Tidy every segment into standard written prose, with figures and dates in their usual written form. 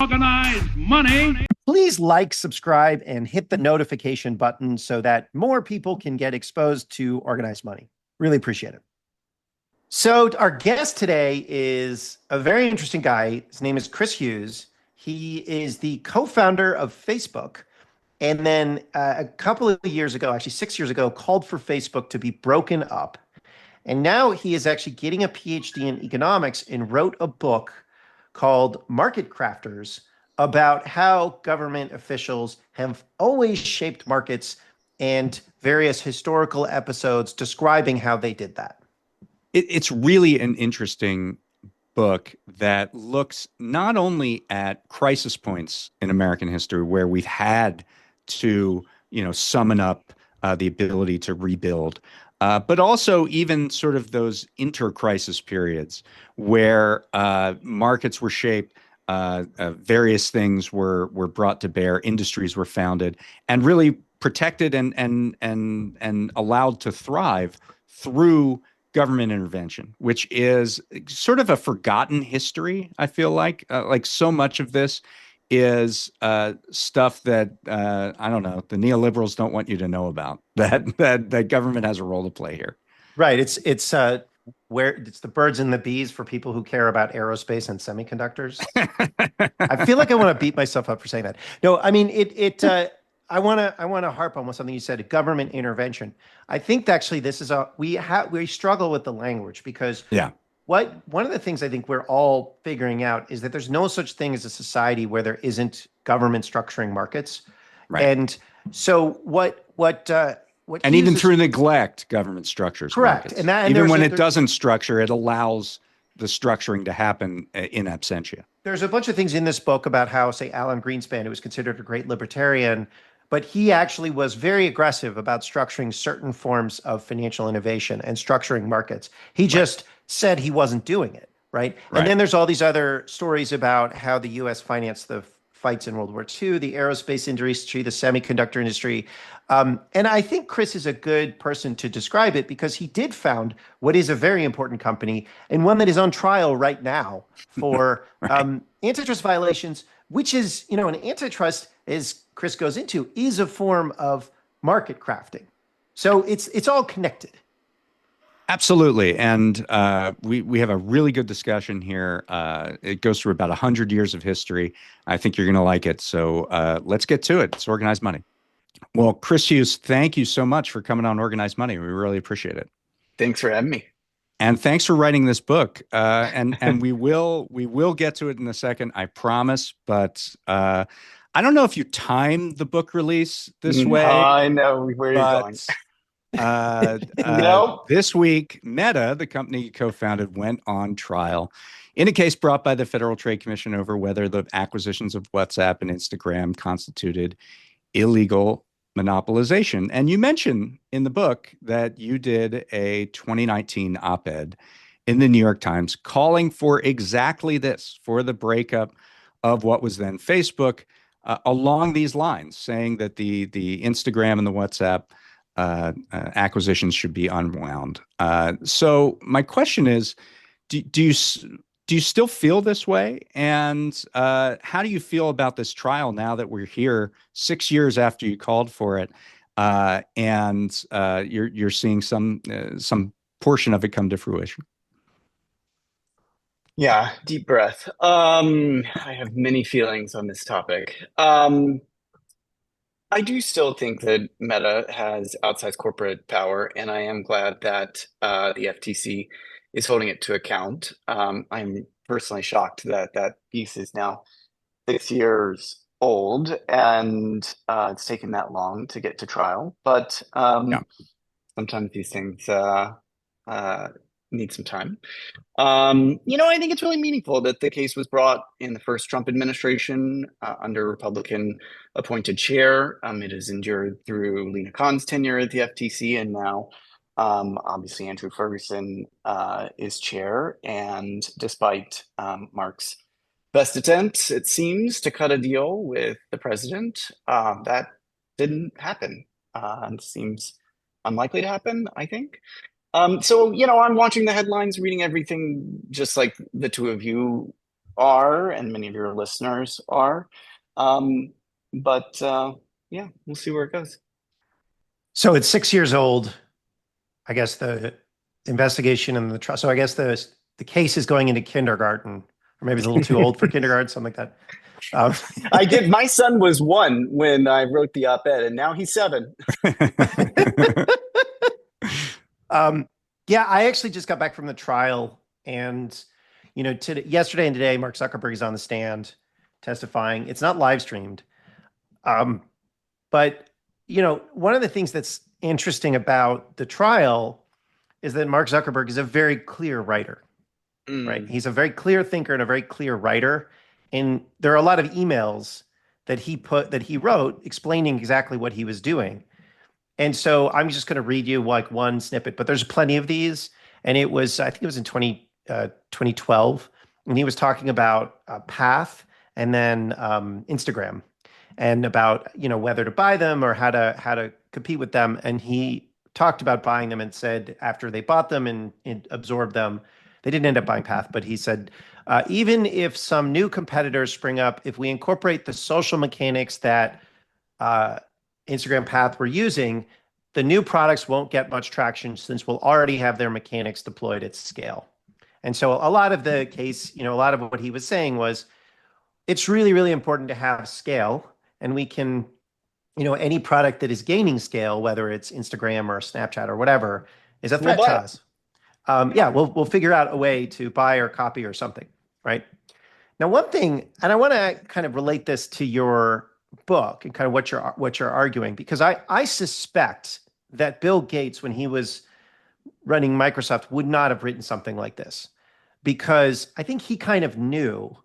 Organized money. Please like, subscribe, and hit the notification button so that more people can get exposed to organized money. Really appreciate it. So our guest today is a very interesting guy. His name is Chris Hughes. He is the co-founder of Facebook. And then a couple of years ago, actually 6 years ago, called for Facebook to be broken up. And now he is actually getting a PhD in economics and wrote a book called Marketcrafters about how government officials have always shaped markets and various historical episodes describing how they did that. It's really an interesting book that looks not only at crisis points in American history where we've had to, summon up the ability to rebuild, but also even sort of those inter-crisis periods where markets were shaped, various things were brought to bear, industries were founded, and really protected and allowed to thrive through government intervention, which is sort of a forgotten history. I feel like so much of this is stuff that I don't know, the neoliberals don't want you to know about, that government has a role to play here. Right. It's where it's the birds and the bees for people who care about aerospace and semiconductors. I feel like I want to beat myself up for saying that. No, I mean I want to harp on something you said, government intervention. I think actually this is we struggle with the language because one of the things I think we're all figuring out is that there's no such thing as a society where there isn't government structuring markets. Right. And so and even through neglect, government structures correct. Markets. And even when it doesn't structure, it allows the structuring to happen in absentia. There's a bunch of things in this book about how, say, Alan Greenspan, who was considered a great libertarian, but he actually was very aggressive about structuring certain forms of financial innovation and structuring markets. He just said he wasn't doing it, right? And then there's all these other stories about how the U.S. financed the fights in World War II, the aerospace industry, the semiconductor industry. And I think Chris is a good person to describe it because he did found what is a very important company and one that is on trial right now for antitrust violations, which is, an antitrust, as Chris goes into, is a form of market crafting. So it's all connected. Absolutely. And we have a really good discussion here. It goes through about 100 years of history. I think you're going to like it. So let's get to it. It's Organized Money. Well, Chris Hughes, thank you so much for coming on Organized Money. We really appreciate it. Thanks for having me. And thanks for writing this book. And we will get to it in a second, I promise. But I don't know if you timed the book release this way. I know where you're going. This week, Meta, the company you co-founded, went on trial in a case brought by the Federal Trade Commission over whether the acquisitions of WhatsApp and Instagram constituted illegal monopolization. And you mentioned in the book that you did a 2019 op-ed in the New York Times calling for exactly this, for the breakup of what was then Facebook, along these lines, saying that the Instagram and the WhatsApp acquisitions should be unwound. So my question is, do you still feel this way? And how do you feel about this trial now that we're here 6 years after you called for it, and you're seeing some portion of it come to fruition? Yeah, deep breath. I have many feelings on this topic. I do still think that Meta has outsized corporate power, and I am glad that the FTC is holding it to account. I'm personally shocked that that piece is now 6 years old and it's taken that long to get to trial. But sometimes these things need some time. I think it's really meaningful that the case was brought in the first Trump administration under Republican appointed chair. It has endured through Lena Khan's tenure at the FTC, and now obviously Andrew Ferguson is chair. And despite Mark's best attempts, it seems, to cut a deal with the president, that didn't happen. And seems unlikely to happen, I think. So, I'm watching the headlines, reading everything, just like the two of you are, and many of your listeners are. Um, but yeah, we'll see where it goes. So it's 6 years old. I guess the investigation and the trial. So I guess the case is going into kindergarten, or maybe it's a little too old for kindergarten, something like that. Um, I did. My son was 1 when I wrote the op-ed, and now he's 7. um, yeah, I actually just got back from the trial, and yesterday and today, Mark Zuckerberg is on the stand testifying. It's not live streamed, but one of the things that's interesting about the trial is that Mark Zuckerberg is a very clear writer, right? He's a very clear thinker and a very clear writer. And there are a lot of emails that he wrote explaining exactly what he was doing. And so I'm just going to read you like one snippet, but there's plenty of these. And I think it was in 2012, and he was talking about Path and then Instagram, and about whether to buy them or how to compete with them. And he talked about buying them and said after they bought them and absorbed them, they didn't end up buying Path, but he said even if some new competitors spring up, if we incorporate the social mechanics that Instagram Path were using, the new products won't get much traction since we'll already have their mechanics deployed at scale. And so a lot of the case, a lot of what he was saying was it's really, really important to have scale, and we can, any product that is gaining scale, whether it's Instagram or Snapchat or whatever, is a threat to us. Yeah, we'll figure out a way to buy or copy or something, right? Now, one thing, and I want to kind of relate this to your book and kind of what you're arguing, because I suspect that Bill Gates, when he was running Microsoft, would not have written something like this, because I think he kind of knew,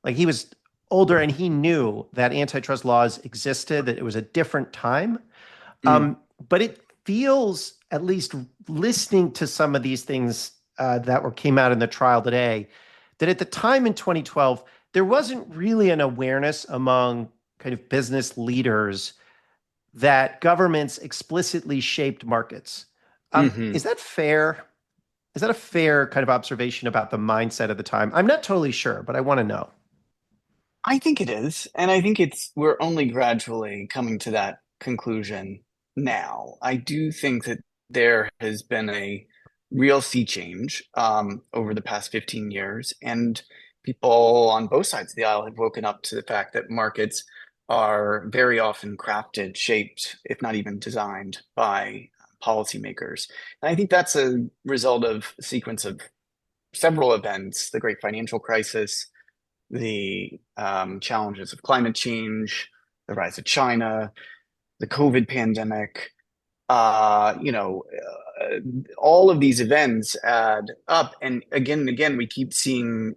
like he was older and he knew that antitrust laws existed, that it was a different time. But it feels, at least listening to some of these things that came out in the trial today, that at the time in 2012, there wasn't really an awareness among kind of business leaders that governments explicitly shaped markets. Is that fair? Is that a fair kind of observation about the mindset of the time? I'm not totally sure, but I want to know. I think it is. And I think we're only gradually coming to that conclusion now. I do think that there has been a real sea change over the past 15 years. And people on both sides of the aisle have woken up to the fact that markets are very often crafted, shaped, if not even designed by policymakers. And I think that's a result of a sequence of several events: the great financial crisis, the challenges of climate change, the rise of China, the COVID pandemic. All of these events add up, and again, we keep seeing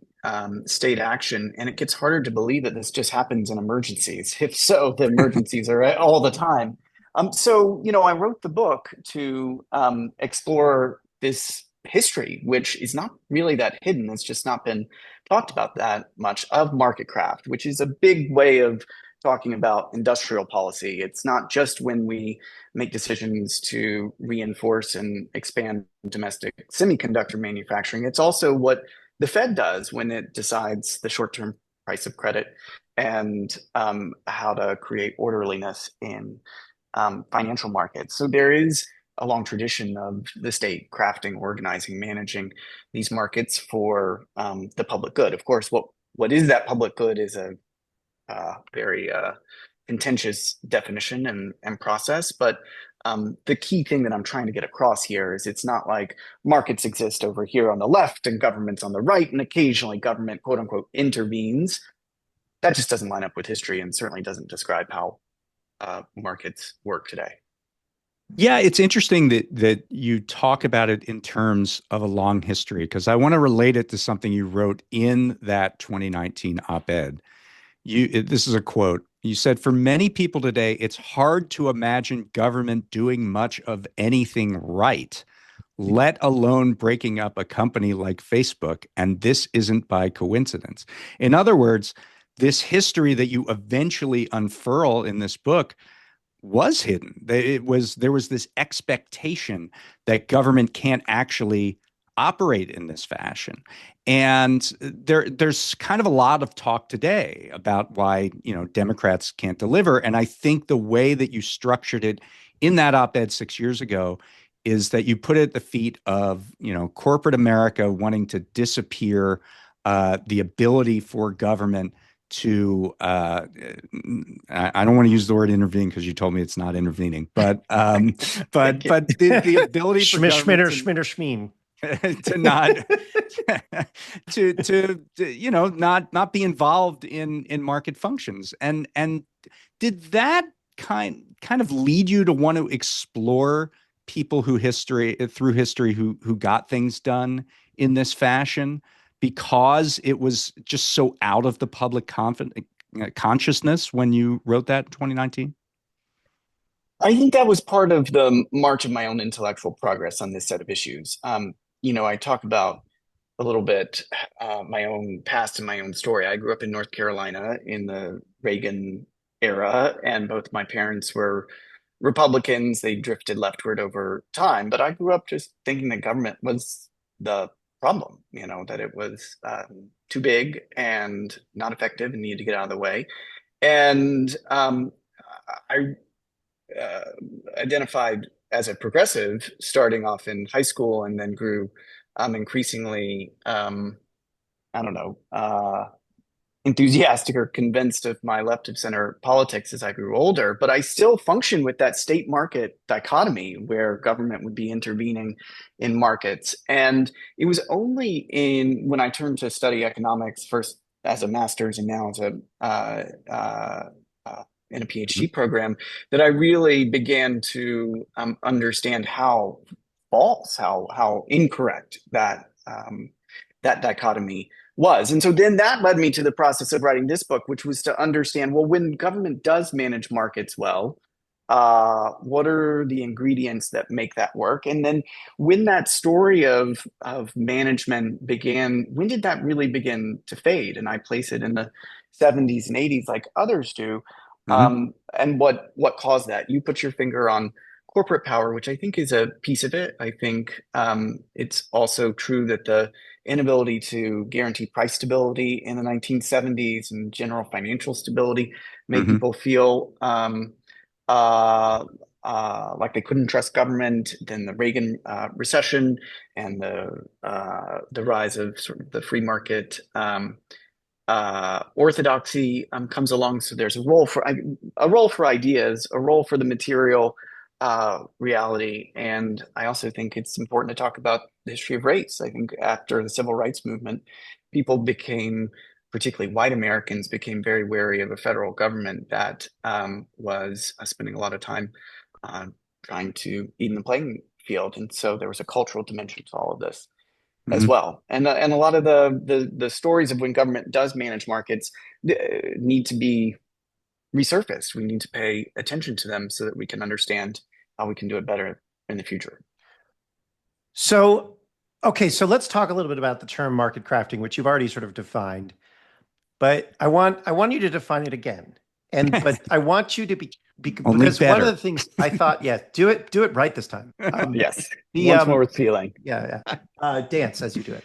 state action, and it gets harder to believe that this just happens in emergencies. If so, the emergencies are all the time. I wrote the book to explore this history, which is not really that hidden. It's just not been talked about that much, of Marketcraft, which is a big way of talking about industrial policy. It's not just when we make decisions to reinforce and expand domestic semiconductor manufacturing. It's also what the Fed does when it decides the short-term price of credit, and how to create orderliness in financial markets. So there is a long tradition of the state crafting, organizing, managing these markets for the public good. Of course, what is that public good is a very contentious definition and process. But the key thing that I'm trying to get across here is it's not like markets exist over here on the left and governments on the right, and occasionally government, quote unquote, intervenes. That just doesn't line up with history, and certainly doesn't describe how markets work today. Yeah, it's interesting that you talk about it in terms of a long history, because I want to relate it to something you wrote in that 2019 op-ed. This is a quote. You said, "For many people today, it's hard to imagine government doing much of anything right, let alone breaking up a company like Facebook. And this isn't by coincidence." In other words, this history that you eventually unfurl in this book was hidden. There was this expectation that government can't actually operate in this fashion. And there's kind of a lot of talk today about why, Democrats can't deliver. And I think the way that you structured it in that op-ed 6 years ago is that you put it at the feet of, corporate America wanting to disappear the ability for government to I don't want to use the word intervene because you told me it's not intervening, but the ability for government Schmitter, to not not be involved in market functions. And did that kind of lead you to want to explore people through history who got things done in this fashion, because it was just so out of the public consciousness when you wrote that in 2019? I think that was part of the march of my own intellectual progress on this set of issues. I talk about a little bit my own past and my own story. I grew up in North Carolina in the Reagan era, and both my parents were Republicans. They drifted leftward over time, but I grew up just thinking that government was the problem, that it was too big and not effective and needed to get out of the way. And I identified as a progressive starting off in high school, and then grew increasingly, enthusiastic or convinced of my left of center politics as I grew older. But I still function with that state market dichotomy where government would be intervening in markets. And it was only when I turned to study economics, first as a master's and now as in a PhD program, that I really began to understand how false, how incorrect that dichotomy was. And so then that led me to the process of writing this book, which was to understand, well, when government does manage markets well, what are the ingredients that make that work? And then when that story of management began, when did that really begin to fade? And I place it in the 70s and 80s like others do. And what caused that? You put your finger on corporate power, which I think is a piece of it. I think it's also true that the inability to guarantee price stability in the 1970s and general financial stability made people feel like they couldn't trust government. Then the Reagan recession and the rise of sort of the free market orthodoxy comes along. So there's a role for ideas, a role for the material reality. And I also think it's important to talk about the history of race. I think after the civil rights movement, people became, particularly white Americans, became very wary of a federal government that was spending a lot of time trying to even the playing field. And so there was a cultural dimension to all of this as well. And a lot of the stories of when government does manage markets need to be resurfaced. We need to pay attention to them so that we can understand how we can do it better in the future. So, okay, so let's talk a little bit about the term market crafting, which you've already sort of defined, but I want you to define it again. But I want you to be because one of the things I thought, do it right this time. Yes, once more with feeling. Dance as you do it.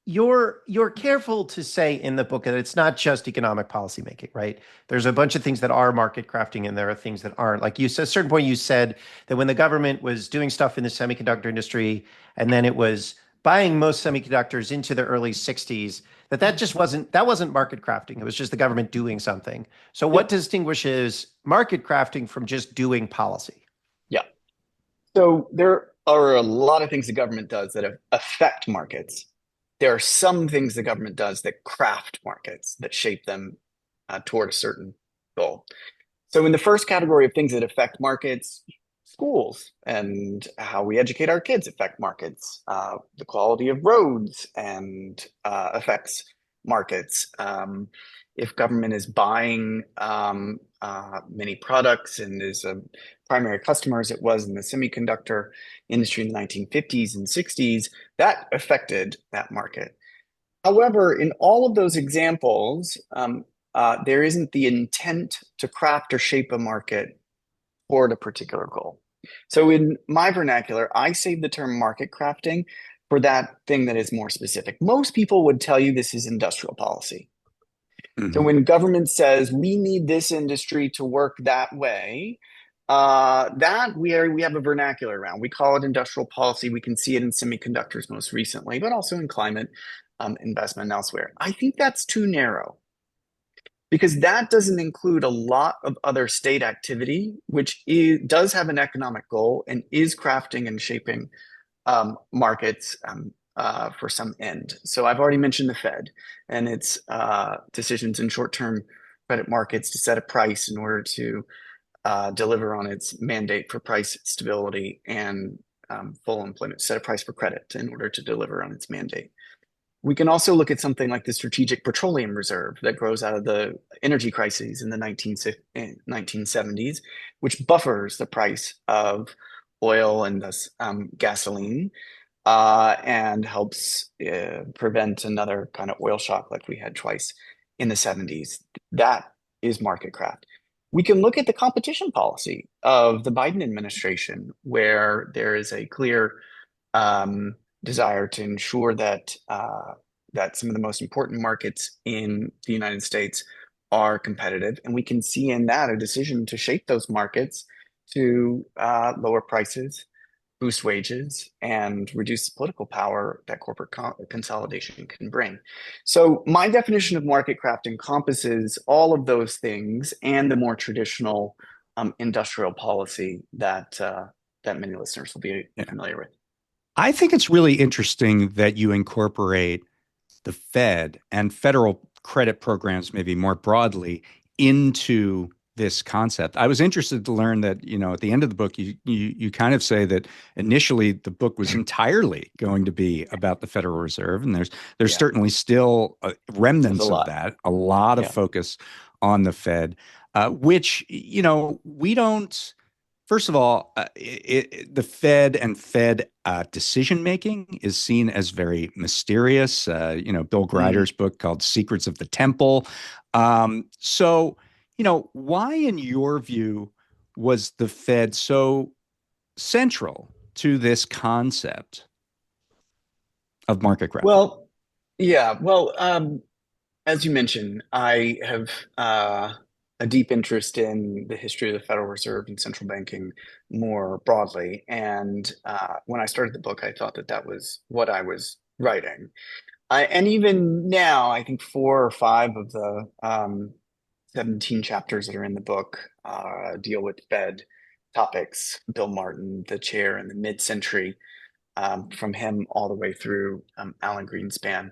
You're careful to say in the book that it's not just economic policy making, right? There's a bunch of things that are market crafting and there are things that aren't. Like you said, at a certain point you said that when the government was doing stuff in the semiconductor industry and then it was buying most semiconductors into the early 60s, that wasn't market crafting. It was just the government doing something. So what distinguishes market crafting from just doing policy? Yeah. So there are a lot of things the government does that affect markets. There are some things the government does that craft markets, that shape them toward a certain goal. So in the first category of things that affect markets, schools and how we educate our kids affect markets. The quality of roads and affects markets. If government is buying many products and is a primary customer, as it was in the semiconductor industry in the 1950s and 60s, that affected that market. However, in all of those examples, there isn't the intent to craft or shape a market toward a particular goal. So in my vernacular, I save the term market crafting for that thing that is more specific. Most people would tell you this is industrial policy. So Mhm. when government says we need this industry to work that way, that we have a vernacular around. We call it industrial policy. We can see it in semiconductors most recently, but also in climate investment and elsewhere. I think that's too narrow because that doesn't include a lot of other state activity, which does have an economic goal and is crafting and shaping markets for some end. So I've already mentioned the Fed and its decisions in short-term credit markets to set a price in order to deliver on its mandate for price stability and full employment, set a price for credit in order to deliver on its mandate. We can also look at something like the Strategic Petroleum Reserve that grows out of the energy crises in the 1970s, which buffers the price of oil and thus gasoline and helps prevent another kind of oil shock like we had twice in the 70s. That is Marketcraft. We can look at the competition policy of the Biden administration, where there is a clear desire to ensure that that some of the most important markets in the United States are competitive, and we can see in that a decision to shape those markets to lower prices, boost wages, and reduce the political power that corporate consolidation can bring. So my definition of marketcraft encompasses all of those things and the more traditional industrial policy that that many listeners will be familiar with. I think it's really interesting that you incorporate the Fed and federal credit programs, maybe more broadly, into this concept. I was interested to learn that, at the end of the book, you kind of say that initially the book was entirely going to be about the Federal Reserve, and there's certainly still remnants of that, a lot of focus on the Fed, which we don't. First of all, the Fed and Fed decision making is seen as very mysterious. Bill Greider's book called "Secrets of the Temple." So, why, in your view, was the Fed so central to this concept of market crafting? Well, yeah. Well, as you mentioned, I have a deep interest in the history of the Federal Reserve and central banking more broadly. And when I started the book, I thought that that was what I was writing. And even now, I think 4 or 5 of the 17 chapters that are in the book deal with Fed topics. Bill Martin, the chair in the mid-century, from him all the way through Alan Greenspan.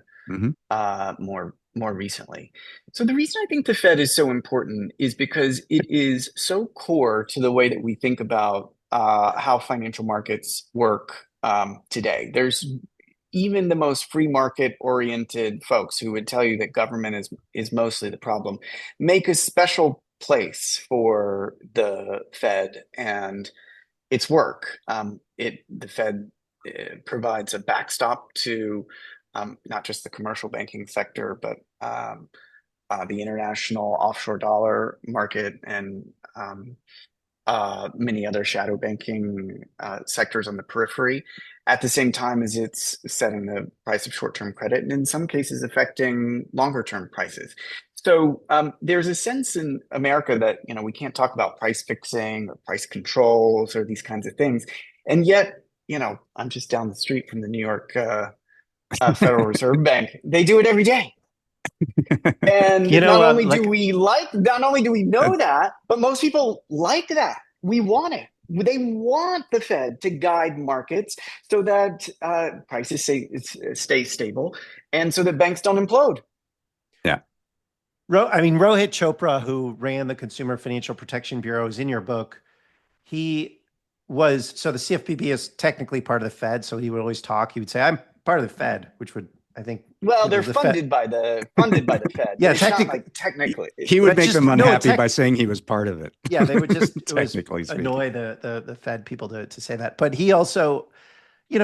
More recently. So the reason I think the Fed is so important is because it is so core to the way that we think about how financial markets work today. There's even the most free market oriented folks who would tell you that government is mostly the problem, make a special place for the Fed and its work. The Fed provides a backstop to not just the commercial banking sector, but the international offshore dollar market and many other shadow banking sectors on the periphery, at the same time as it's setting the price of short-term credit and in some cases affecting longer-term prices. So there's a sense in America that we can't talk about price fixing or price controls or these kinds of things, and yet I'm just down the street from the New York Federal Reserve Bank. They do it every day. And not only do we know that, but most people like that. We want it. They want the Fed to guide markets so that prices stay stable and so that banks don't implode. Yeah. Rohit Chopra, who ran the Consumer Financial Protection Bureau, is in your book. So the CFPB is technically part of the Fed. So he would always he would say, I'm part of the Fed, which would, I think. Well, they're funded by the Fed. Yeah, technically. He would make them unhappy by saying he was part of it. Yeah, they would just annoy the Fed people to say that. But he also,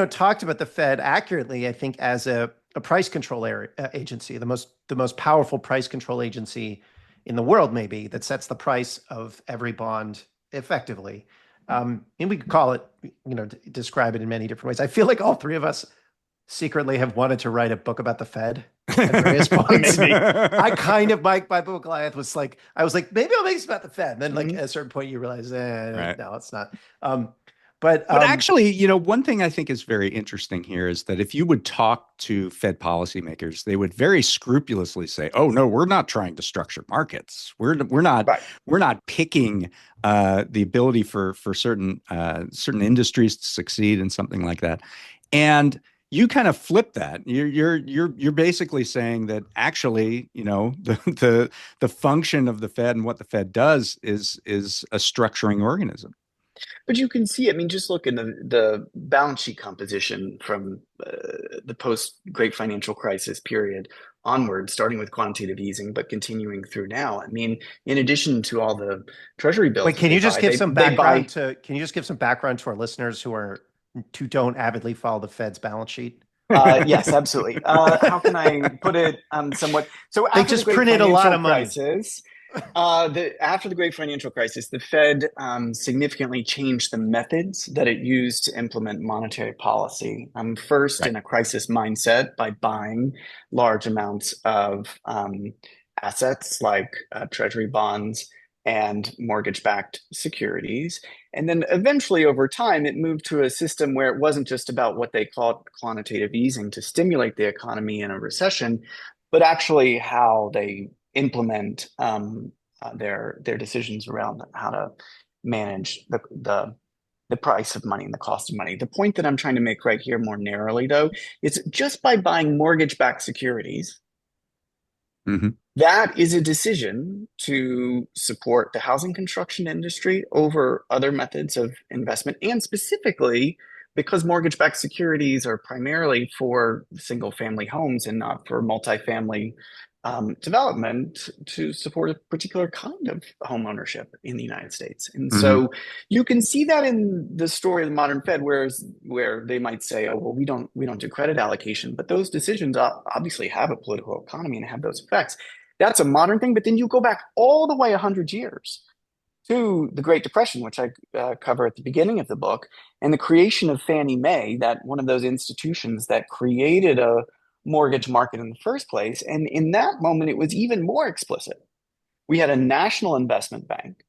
talked about the Fed accurately, I think, as a price control agency, the most powerful price control agency in the world, maybe, that sets the price of every bond effectively. And we could call it, describe it in many different ways. I feel like all three of us secretly have wanted to write a book about the Fed at various points. Maybe. I kind of, my book Goliath was like, I was like, maybe I'll make this about the Fed. And then like at a certain point you realize, Right. no, it's not. But actually, one thing I think is very interesting here is that if you would talk to Fed policymakers, they would very scrupulously say, "Oh no, we're not trying to structure markets. We're not Right. we're not picking the ability for certain industries to succeed in something like that." And you kind of flip that. You're basically saying that actually, the function of the Fed and what the Fed does is a structuring organism. But you can see, I mean, just look in the balance sheet composition from the post-Great Financial Crisis period onward, starting with quantitative easing, but continuing through now. I mean, in addition to all the treasury bills. Wait, can you just give some background to our listeners who don't avidly follow the Fed's balance sheet? Yes, absolutely. How can I put it somewhat? So they just printed a lot of money. After the Great Financial Crisis, the Fed significantly changed the methods that it used to implement monetary policy. First, in a crisis mindset by buying large amounts of assets like treasury bonds and mortgage-backed securities. And then eventually over time, it moved to a system where it wasn't just about what they called quantitative easing to stimulate the economy in a recession, but actually how they implement their decisions around how to manage the price of money and the cost of money. The point that I'm trying to make right here more narrowly, though, is just by buying mortgage-backed securities, that is a decision to support the housing construction industry over other methods of investment. And specifically, because mortgage-backed securities are primarily for single-family homes and not for multifamily development, to support a particular kind of home ownership in the United States. And so you can see that in the story of the modern Fed, where they might say, oh, well, we don't do credit allocation, but those decisions obviously have a political economy and have those effects. That's a modern thing. But then you go back all the way 100 years to the Great Depression, which I cover at the beginning of the book, and the creation of Fannie Mae, that one of those institutions that created a mortgage market in the first place. And in that moment, it was even more explicit. We had a national investment bank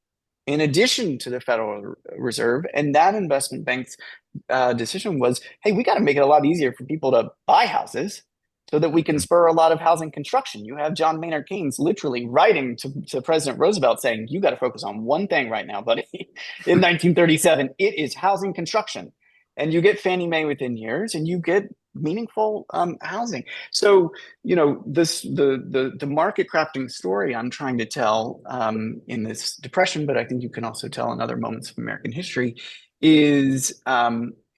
in addition to the Federal Reserve, and that investment bank's decision was, hey, we got to make it a lot easier for people to buy houses so that we can spur a lot of housing construction. You have John Maynard Keynes literally writing to President Roosevelt saying, you got to focus on one thing right now, buddy. In 1937, it is housing construction. And you get Fannie Mae within years, and you get meaningful housing. So, the market crafting story I'm trying to tell in this depression, but I think you can also tell in other moments of American history, is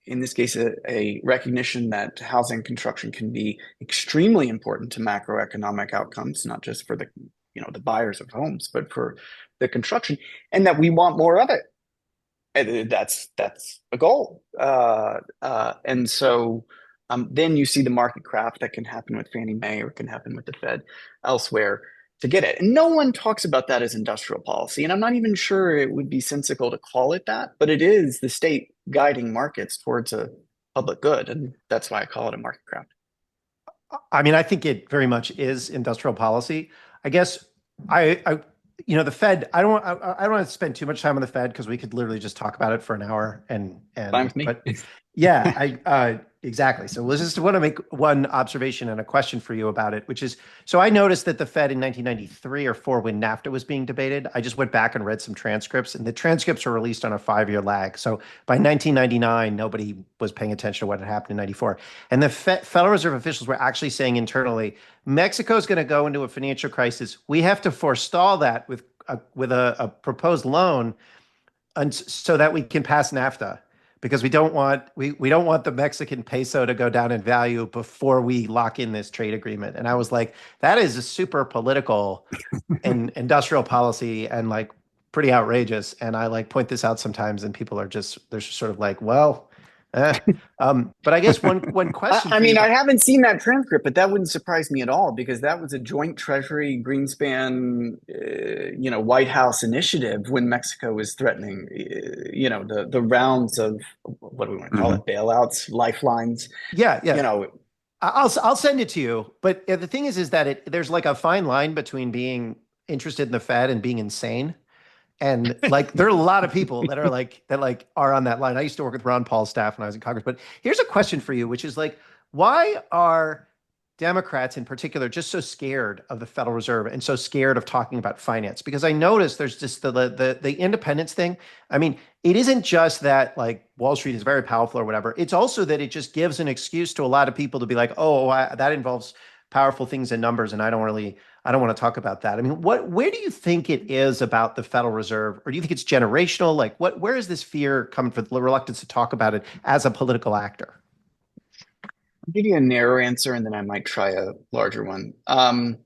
in this case a recognition that housing construction can be extremely important to macroeconomic outcomes, not just for the buyers of homes, but for the construction, and that we want more of it. And that's a goal. And so then you see the market craft that can happen with Fannie Mae or can happen with the Fed elsewhere to get it. And no one talks about that as industrial policy. And I'm not even sure it would be sensical to call it that, but it is the state guiding markets towards a public good. And that's why I call it a market craft. I mean, I think it very much is industrial policy. I guess the Fed, I don't want to spend too much time on the Fed because we could literally just talk about it for an hour and fine with me. But yeah, exactly. So let's just want to make one observation and a question for you about it, which is, so I noticed that the Fed in 1993 or 4, when NAFTA was being debated, I just went back and read some transcripts, and the transcripts were released on a 5-year lag. So by 1999, nobody was paying attention to what had happened in 94. And the Federal Reserve officials were actually saying internally, Mexico's going to go into a financial crisis. We have to forestall that with a proposed loan so that we can pass NAFTA, because we don't want the Mexican peso to go down in value before we lock in this trade agreement. And I was like, that is a super political and industrial policy and like pretty outrageous. And I like point this out sometimes, and people are they're just sort of like, well, Uh, but I guess one question I for you. mean, I haven't seen that transcript, but that wouldn't surprise me at all because that was a joint Treasury Greenspan, White House initiative when Mexico was threatening, the rounds of what do we want to call Mhm. it, bailouts, lifelines, Yeah, you yeah. know. I'll send it to you. But the thing is that there's like a fine line between being interested in the Fed and being insane. And like there are a lot of people that are on that line. I used to work with Ron Paul's staff when I was in Congress. But here's a question for you, which is like, why are Democrats in particular just so scared of the Federal Reserve and so scared of talking about finance? Because I noticed there's just the independence thing. I mean, it isn't just that like Wall Street is very powerful or whatever. It's also that it just gives an excuse to a lot of people to be like, oh, that involves powerful things and numbers, and I don't want to talk about that. I mean, where do you think it is about the Federal Reserve, or do you think it's generational? Like, where is this fear coming from, the reluctance to talk about it as a political actor? I'll give you a narrow answer and then I might try a larger one. I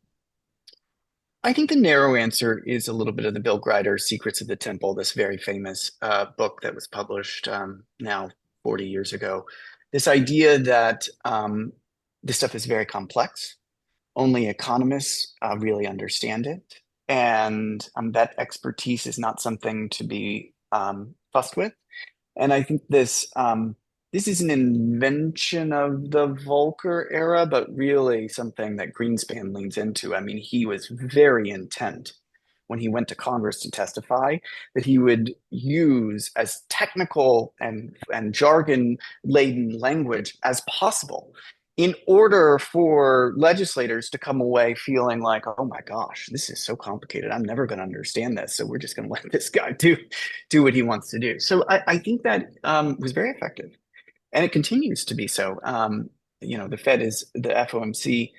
think the narrow answer is a little bit of the Bill Grider Secrets of the Temple, this very famous book that was published now 40 years ago. This idea that this stuff is very complex. Only economists really understand it. And that expertise is not something to be fussed with. And I think this is an invention of the Volcker era, but really something that Greenspan leans into. I mean, he was very intent when he went to Congress to testify that he would use as technical and jargon laden language as possible in order for legislators to come away feeling like, oh my gosh, this is so complicated. I'm never going to understand this. So we're just going to let this guy do what he wants to do. So I think that was very effective. And it continues to be so. The Fed is the FOMC,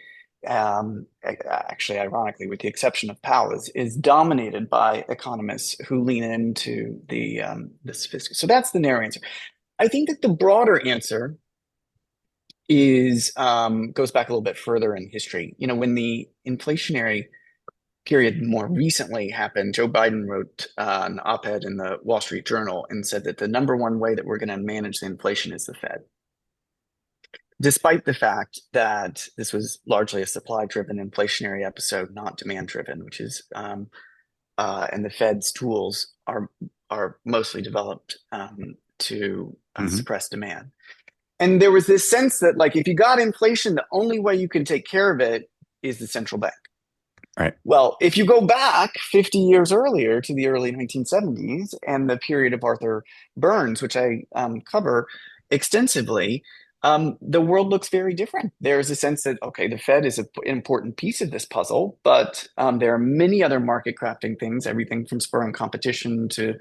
actually, ironically, with the exception of Powell, is dominated by economists who lean into this fiscal. So that's the narrow answer. I think that the broader answer is goes back a little bit further in history. When the inflationary period more recently happened, Joe Biden wrote an op-ed in the Wall Street Journal and said that the number one way that we're going to manage the inflation is the Fed. Despite the fact that this was largely a supply-driven inflationary episode, not demand-driven, which is, and the Fed's tools are mostly developed to suppress demand. And there was this sense that, like, if you got inflation, the only way you can take care of it is the central bank. Right. Well, if you go back 50 years earlier to the early 1970s and the period of Arthur Burns, which I cover extensively, the world looks very different. There's a sense that, okay, the Fed is an important piece of this puzzle, but there are many other market crafting things, everything from spurring competition to,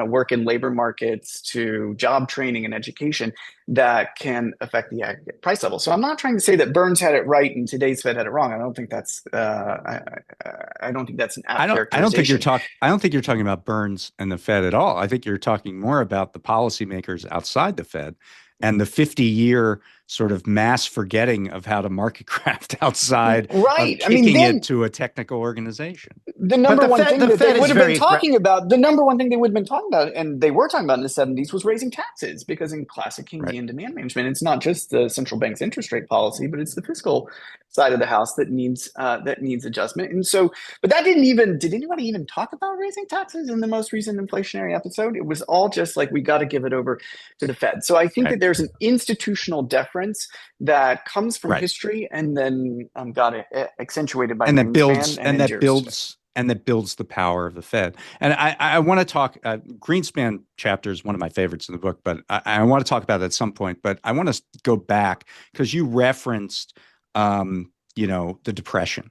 work in labor markets to job training and education that can affect the aggregate price level. So I'm not trying to say that Burns had it right and today's Fed had it wrong. I don't think that's I don't think that's an apt characterization. I don't think you're talking about Burns and the Fed at all. I think you're talking more about the policymakers outside the Fed and the 50-year sort of mass forgetting of how to market craft outside of kicking it to a technical organization. The number one thing that they would have been talking about, and they were talking about in the 70s, was raising taxes, because in classic Keynesian demand management, it's not just the central bank's interest rate policy, but it's the fiscal side of the house that needs adjustment. And so, but did anybody even talk about raising taxes in the most recent inflationary episode? It was all just like, we got to give it over to the Fed. So I think that there's an institutional deference that comes from history and then got accentuated by that builds the power of the Fed. And I want to talk. Greenspan chapter is one of my favorites in the book, but I want to talk about it at some point. But I want to go back because you referenced, the Depression,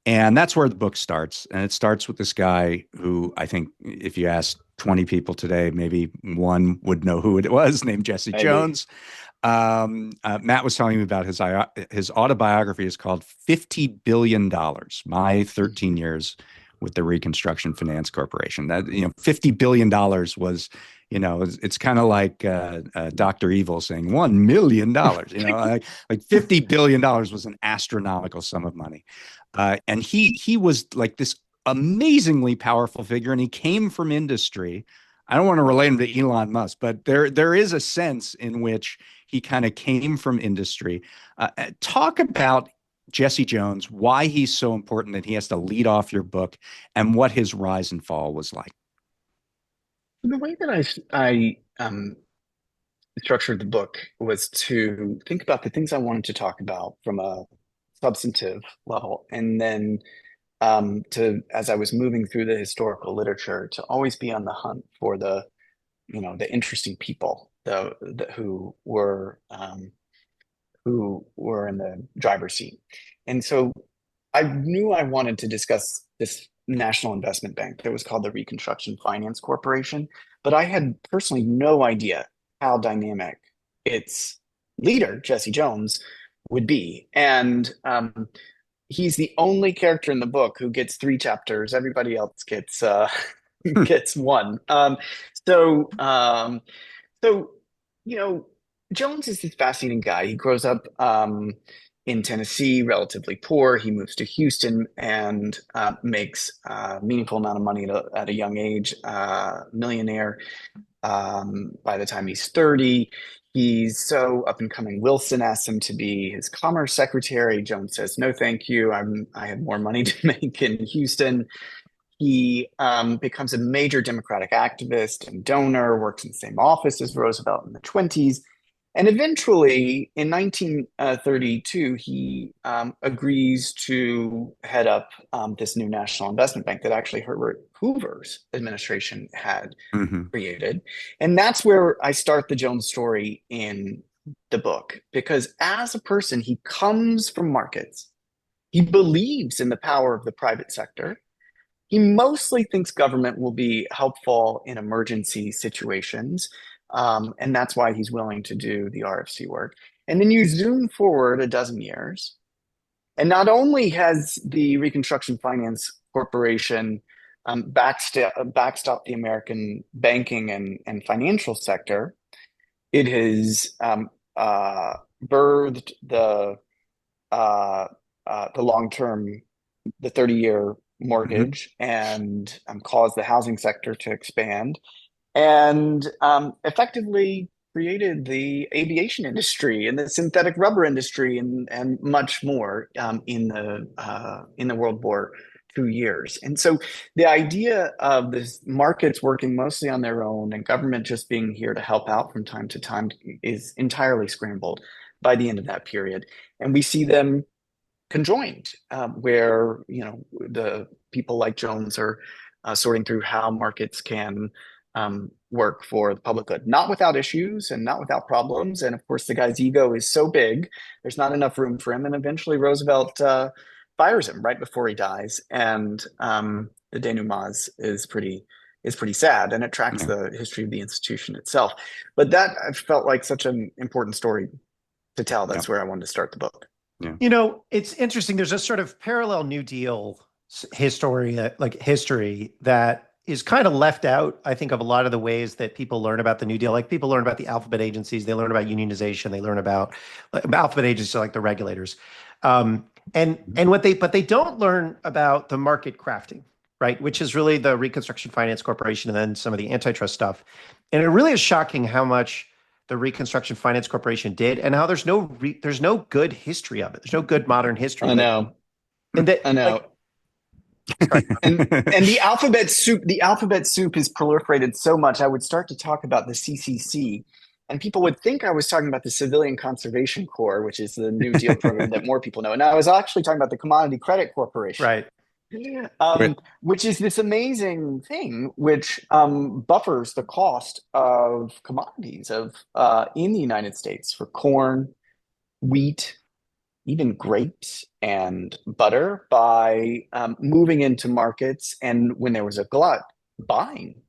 and that's where the book starts. And it starts with this guy who, I think, if you ask 20 people today, maybe one would know who it was, named Jesse Jones. Matt was telling me about his autobiography is called $50 Billion, My 13 Years with the Reconstruction Finance Corporation. That, $50 billion was, it's kind of like Dr. Evil saying $1 million, like $50 billion was an astronomical sum of money. And he was like this amazingly powerful figure, and he came from industry. I don't want to relate him to Elon Musk, but there is a sense in which he kind of came from industry. Talk about Jesse Jones, why he's so important that he has to lead off your book, and what his rise and fall was like. The way that I structured the book was to think about the things I wanted to talk about from a substantive level, and then to as I was moving through the historical literature, to always be on the hunt for the interesting people, the who were in the driver's seat. And so I knew I wanted to discuss this national investment bank that was called the Reconstruction Finance Corporation, but I had personally no idea how dynamic its leader, Jesse Jones, would be. And he's the only character in the book who gets 3 chapters. Everybody else gets gets one. So so Jones is this fascinating guy. He grows up in Tennessee, relatively poor. He moves to Houston and makes a meaningful amount of money at a young age, millionaire by the time he's 30. He's so up and coming. Wilson asks him to be his commerce secretary. Jones says, no, thank you. I have more money to make in Houston. He becomes a major Democratic activist and donor, works in the same office as Roosevelt in the 20s. And eventually, in 1932, he agrees to head up this new national investment bank that actually Herbert Hoover's administration had created. And that's where I start the Jones story in the book, because as a person, he comes from markets. He believes in the power of the private sector. He mostly thinks government will be helpful in emergency situations. And that's why he's willing to do the RFC work. And then you zoom forward a dozen years, and not only has the Reconstruction Finance Corporation backstopped the American banking and financial sector, it has birthed the long-term, the 30-year mortgage, and caused the housing sector to expand, and effectively created the aviation industry and the synthetic rubber industry and much more in the World War II years. And so the idea of this markets working mostly on their own and government just being here to help out from time to time is entirely scrambled by the end of that period. And we see them conjoined, where the people like Jones are sorting through how markets can work for the public good, not without issues and not without problems. And of course, the guy's ego is so big, there's not enough room for him. And eventually, Roosevelt fires him right before he dies. And the denouement is pretty sad, and it tracks the history of the institution itself. But that I felt like such an important story to tell. That's where I wanted to start the book. Yeah. It's interesting. There's a sort of parallel New Deal history that is kind of left out, I think, of a lot of the ways that people learn about the New Deal. Like, people learn about the alphabet agencies, they learn about unionization, they learn about alphabet agencies, like the regulators, but they don't learn about the market crafting, right? Which is really the Reconstruction Finance Corporation and then some of the antitrust stuff. And it really is shocking how much the Reconstruction Finance Corporation did, and how there's no good history of it. There's no good modern history. I know. I know. And the alphabet soup has proliferated so much. I would start to talk about the CCC, and people would think I was talking about the Civilian Conservation Corps, which is the New Deal program that more people know. And I was actually talking about the Commodity Credit Corporation, right? Which is this amazing thing which buffers the cost of commodities in the United States for corn, wheat, even grapes and butter, by moving into markets, and when there was a glut, buying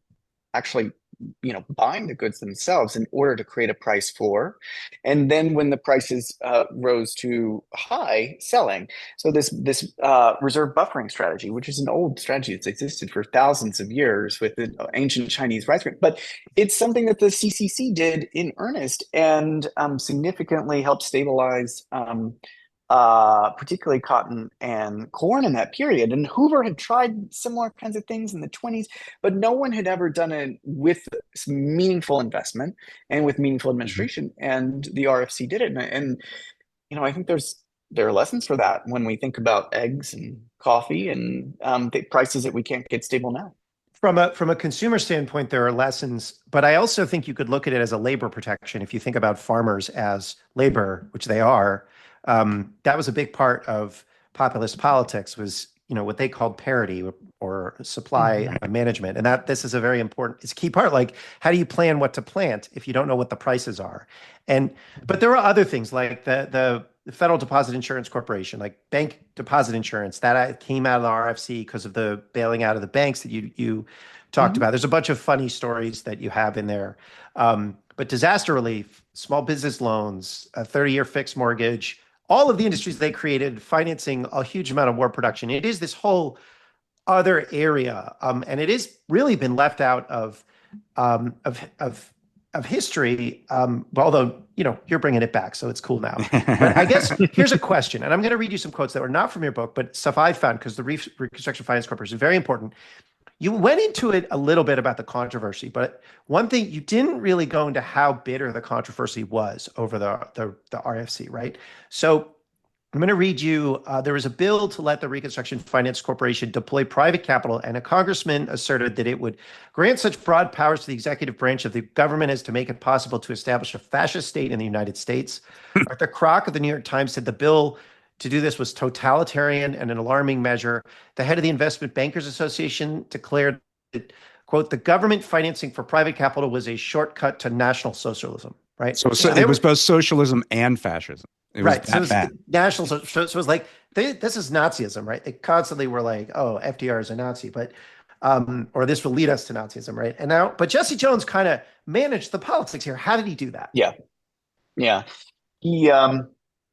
the goods themselves in order to create a price floor. And then when the prices rose too high, selling. So this reserve buffering strategy, which is an old strategy that's existed for thousands of years with the ancient Chinese rice grain, but it's something that the CCC did in earnest and significantly helped stabilize particularly cotton and corn in that period. And Hoover had tried similar kinds of things in the 20s, but no one had ever done it with meaningful investment and with meaningful administration. And the RFC did it. And I think there are lessons for that when we think about eggs and coffee and the prices that we can't get stable now. From a consumer standpoint, there are lessons, but I also think you could look at it as a labor protection. If you think about farmers as labor, which they are, that was a big part of populist politics, was what they called parity or supply management, and that this is a very important, it's a key part. Like, how do you plan what to plant if you don't know what the prices are? But there are other things like the Federal Deposit Insurance Corporation, like bank deposit insurance, that came out of the RFC because of the bailing out of the banks that you talked about. There's a bunch of funny stories that you have in there. But disaster relief, small business loans, a 30-year fixed mortgage, all of the industries they created, financing a huge amount of war production. It is this whole other area, and it has really been left out of history. Although you're bringing it back, so it's cool now. But I guess here's a question, and I'm going to read you some quotes that were not from your book, but stuff I found because the Reconstruction Finance Corporation is very important. You went into it a little bit about the controversy, but one thing you didn't really go into how bitter the controversy was over the RFC, right? So I'm going to read you, there was a bill to let the Reconstruction Finance Corporation deploy private capital, and a congressman asserted that it would grant such broad powers to the executive branch of the government as to make it possible to establish a fascist state in the United States. Arthur Kroc of the New York Times said the bill to do this was totalitarian and an alarming measure. The head of the Investment Bankers Association declared that, quote, the government financing for private capital was a shortcut to National Socialism, right? So it was both socialism and fascism. It was right. So it was bad. National, so it was like, this is Nazism, right? They constantly were like, oh, FDR is a Nazi, but or this will lead us to Nazism, right? And now, but Jesse Jones kind of managed the politics here. How did he do that? Yeah. He,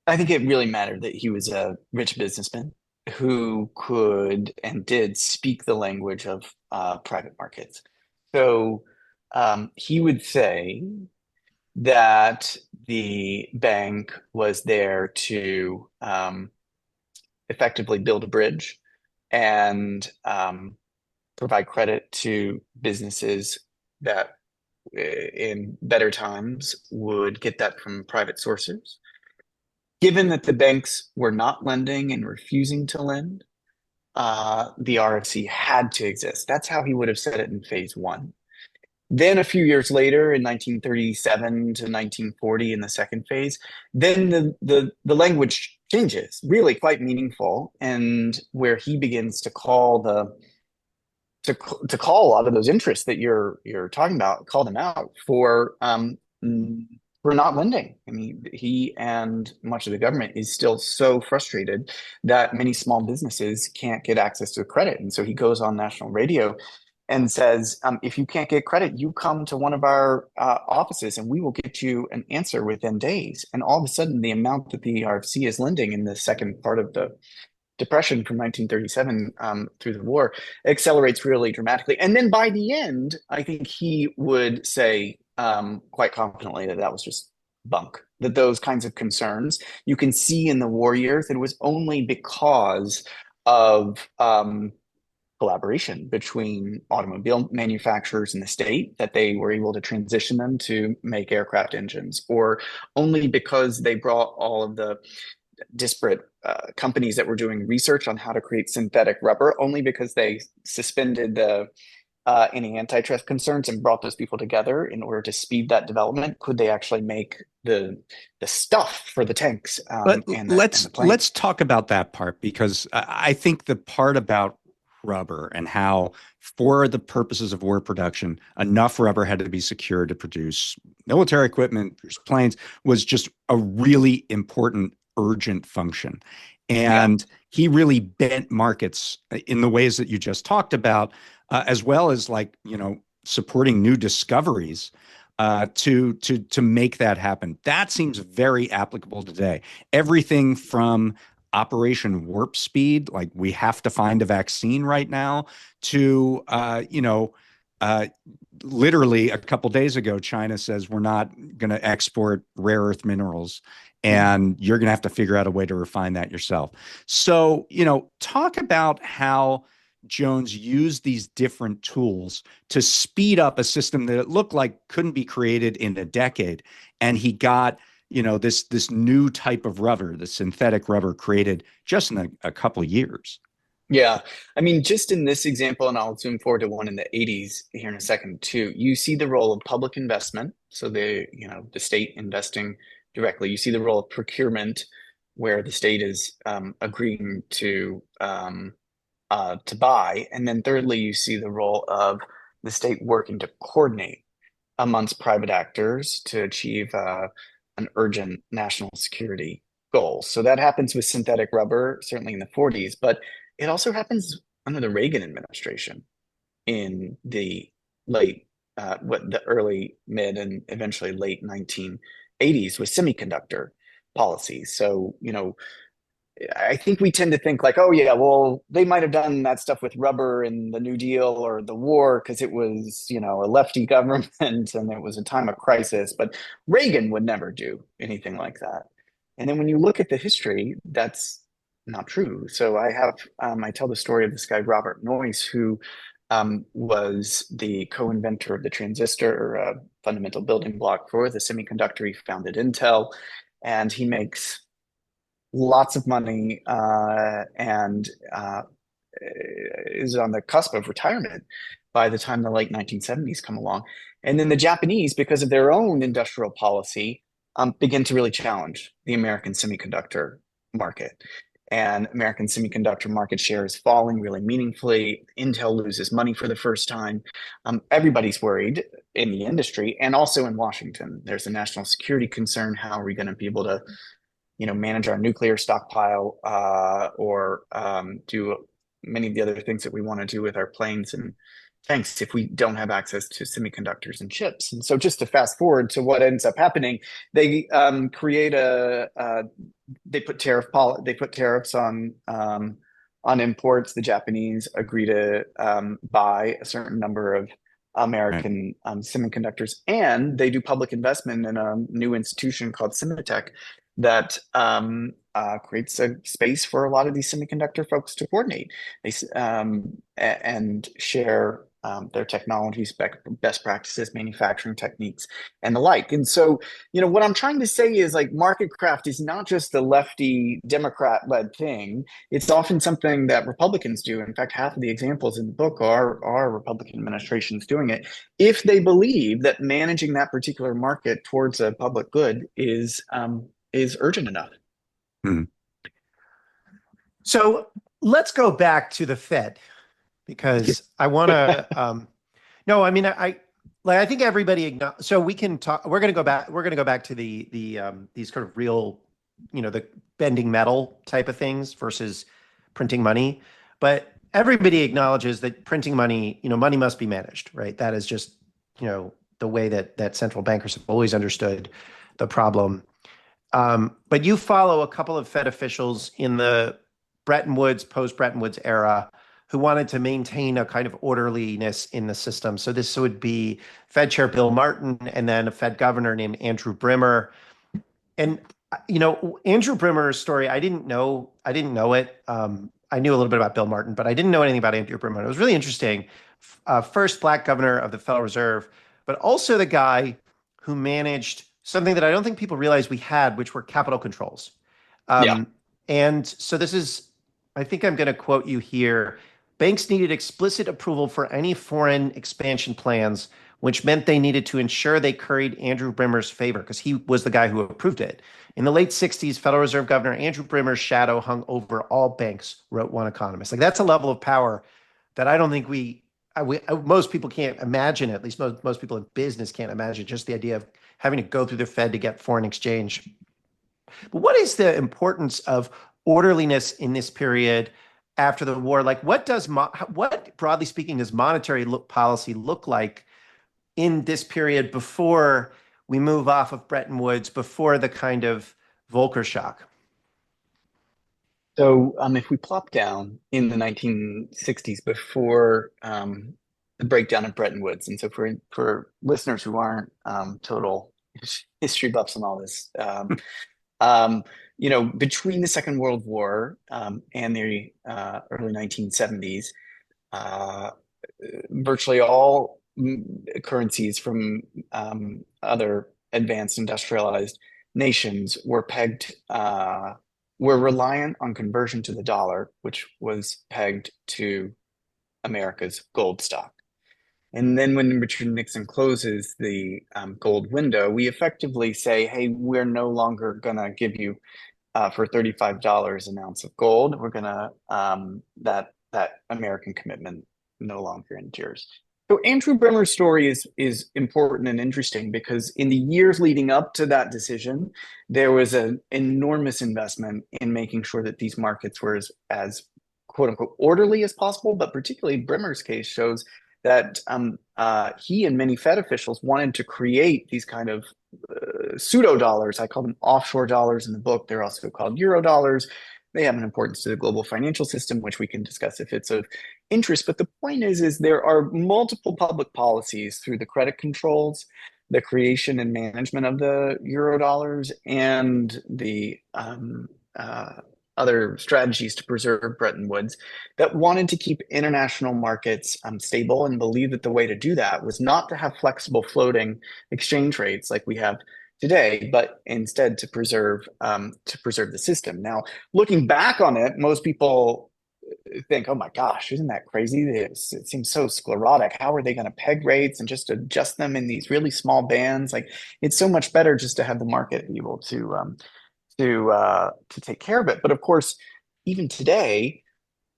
I think it really mattered that he was a rich businessman who could and did speak the language of private markets. So he would say that the bank was there to effectively build a bridge and provide credit to businesses that in better times would get that from private sources. Given that the banks were not lending and refusing to lend, the RFC had to exist. That's how he would have said it in phase one. Then a few years later, in 1937 to 1940, in the second phase, then the language changes, really quite meaningful, and where he begins to call call a lot of those interests that you're talking about, call them out for not lending. I mean, he and much of the government is still so frustrated that many small businesses can't get access to credit, and so he goes on national radio and says, if you can't get credit, you come to one of our offices and we will get you an answer within days. And all of a sudden, the amount that the RFC is lending in the second part of the Depression from 1937 through the war accelerates really dramatically. And then by the end, I think he would say quite confidently that was just bunk, that those kinds of concerns you can see in the war years, it was only because of collaboration between automobile manufacturers and the state that they were able to transition them to make aircraft engines, or only because they brought all of the disparate companies that were doing research on how to create synthetic rubber, only because they suspended any antitrust concerns and brought those people together in order to speed that development, could they actually make the stuff for the tanks. Let's talk about that part, because I think the part about rubber and how, for the purposes of war production, enough rubber had to be secured to produce military equipment, produce planes, was just a really important, urgent function. And he really bent markets in the ways that you just talked about, as well as supporting new discoveries to make that happen. That seems very applicable today. Everything from Operation Warp Speed, like we have to find a vaccine right now, to uh, literally a couple days ago, China says we're not going to export rare earth minerals, and you're going to have to figure out a way to refine that yourself. So, talk about how Jones used these different tools to speed up a system that it looked like couldn't be created in a decade. And he got, this new type of rubber, the synthetic rubber, created just in a couple of years. Yeah. I mean, just in this example, and I'll zoom forward to one in the 80s here in a second too, you see the role of public investment. So the state investing directly. You see the role of procurement, where the state is agreeing to buy. And then thirdly, you see the role of the state working to coordinate amongst private actors to achieve an urgent national security goal. So that happens with synthetic rubber, certainly in the 40s, but it also happens under the Reagan administration in the the early, mid, and eventually late 1980s with semiconductor policies. So, I think we tend to think like, oh yeah, well, they might have done that stuff with rubber in the New Deal or the war because it was, a lefty government and it was a time of crisis. But Reagan would never do anything like that. And then when you look at the history, that's not true. So I tell the story of this guy, Robert Noyce, who was the co-inventor of the transistor, fundamental building block for the semiconductor. He founded Intel, and he makes lots of money and is on the cusp of retirement by the time the late 1970s come along. And then the Japanese, because of their own industrial policy, begin to really challenge the American semiconductor market. And American semiconductor market share is falling really meaningfully. Intel loses money for the first time. Everybody's worried in the industry and also in Washington. There's a national security concern. How are we going to be able to manage our nuclear stockpile or do many of the other things that we want to do with our planes and tanks if we don't have access to semiconductors and chips. And so just to fast forward to what ends up happening, they create they put tariffs on imports. The Japanese agree to buy a certain number of American semiconductors, and they do public investment in a new institution called Semitech that creates a space for a lot of these semiconductor folks to coordinate and share their technologies, best practices, manufacturing techniques, and the like. And so, what I'm trying to say is like Marketcraft is not just the lefty Democrat-led thing. It's often something that Republicans do. In fact, half of the examples in the book are Republican administrations doing it if they believe that managing that particular market towards a public good is urgent enough. Hmm. So let's go back to the Fed, because I want to. No, I mean, I think everybody. So we can talk. We're going to go back. We're going to go back to the these kind of real, the bending metal type of things versus printing money. But everybody acknowledges that printing money, money must be managed, right? That is just, the way that central bankers have always understood the problem. But you follow a couple of Fed officials in the Bretton Woods, post-Bretton Woods era who wanted to maintain a kind of orderliness in the system. So this would be Fed Chair Bill Martin and then a Fed governor named Andrew Brimmer. And, Andrew Brimmer's story, I didn't know it. I knew a little bit about Bill Martin, but I didn't know anything about Andrew Brimmer. It was really interesting. First Black governor of the Federal Reserve, but also the guy who managed something that I don't think people realize we had, which were capital controls. And so this is, I think I'm going to quote you here. Banks needed explicit approval for any foreign expansion plans, which meant they needed to ensure they curried Andrew Brimmer's favor because he was the guy who approved it. In the late 60s, Federal Reserve Governor Andrew Brimmer's shadow hung over all banks, wrote one economist. Like, that's a level of power that I don't think most people can't imagine. At least most people in business can't imagine, just the idea of having to go through the Fed to get foreign exchange. But what is the importance of orderliness in this period after the war? Like, what broadly speaking, does monetary policy look like in this period before we move off of Bretton Woods, before the kind of Volcker shock? So if we plop down in the 1960s, before the breakdown of Bretton Woods. And so for listeners who aren't total history buffs and all this, between the Second World War and the early 1970s, virtually all currencies from other advanced industrialized nations were reliant on conversion to the dollar, which was pegged to America's gold stock. And then when Richard Nixon closes the gold window, we effectively say, hey, we're no longer going to give you for $35 an ounce of gold. We're going to, that American commitment no longer endures. So Andrew Bremer's story is important and interesting because in the years leading up to that decision, there was an enormous investment in making sure that these markets were as quote unquote orderly as possible. But particularly Bremer's case shows that he and many Fed officials wanted to create these kind of pseudo dollars. I call them offshore dollars in the book. They're also called euro dollars. They have an importance to the global financial system, which we can discuss if it's of interest. But the point is there are multiple public policies through the credit controls, the creation and management of the euro dollars, and the other strategies to preserve Bretton Woods that wanted to keep international markets stable and believe that the way to do that was not to have flexible floating exchange rates like we have today, but instead to preserve the system. Now, looking back on it, most people think, oh my gosh, isn't that crazy? It seems so sclerotic. How are they going to peg rates and just adjust them in these really small bands? Like, it's so much better just to have the market be able to take care of it. But of course, even today,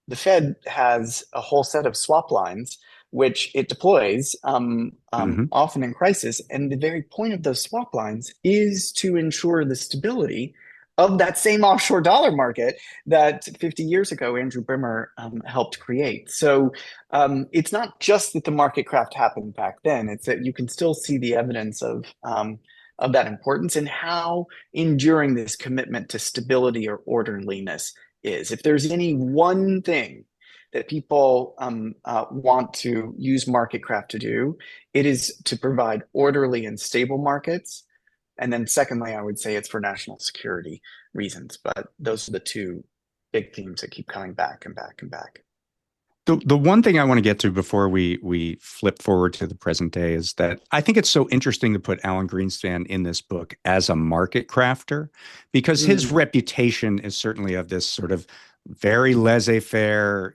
the Fed has a whole set of swap lines which it deploys often in crisis. And the very point of those swap lines is to ensure the stability of that same offshore dollar market that 50 years ago Andrew Bremer helped create. So it's not just that the market craft happened back then; it's that you can still see the evidence of that importance and how enduring this commitment to stability or orderliness is. If there's any one thing that people want to use Marketcraft to do, it is to provide orderly and stable markets. And then secondly, I would say it's for national security reasons. But those are the two big themes that keep coming back and back and back. The one thing I want to get to before we flip forward to the present day is that I think it's so interesting to put Alan Greenspan in this book as a market crafter, because his reputation is certainly of this sort of very laissez-faire,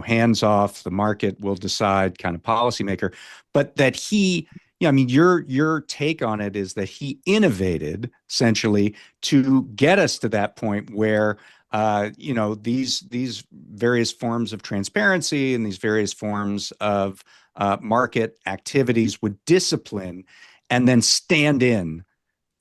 hands off, the market will decide kind of policymaker, but that he, I mean, your take on it is that he innovated essentially to get us to that point where these various forms of transparency and these various forms of market activities would discipline and then stand in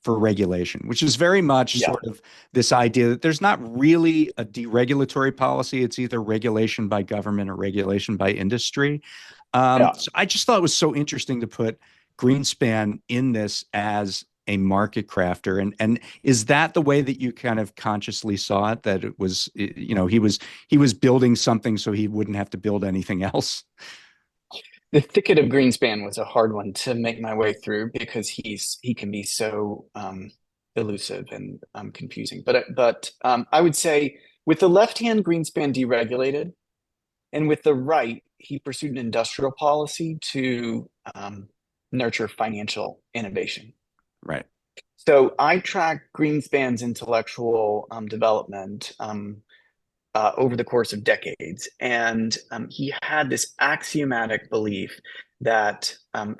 for regulation, which is very much sort of this idea that there's not really a deregulatory policy. It's either regulation by government or regulation by industry. So I just thought it was so interesting to put Greenspan in this as a market crafter. And is that the way that you kind of consciously saw it, that it was, he was building something so he wouldn't have to build anything else? The thicket of Greenspan was a hard one to make my way through because he can be so elusive and confusing. But I would say with the left hand, Greenspan deregulated, and with the right, he pursued an industrial policy to nurture financial innovation. Right. So I track Greenspan's intellectual development over the course of decades. And he had this axiomatic belief that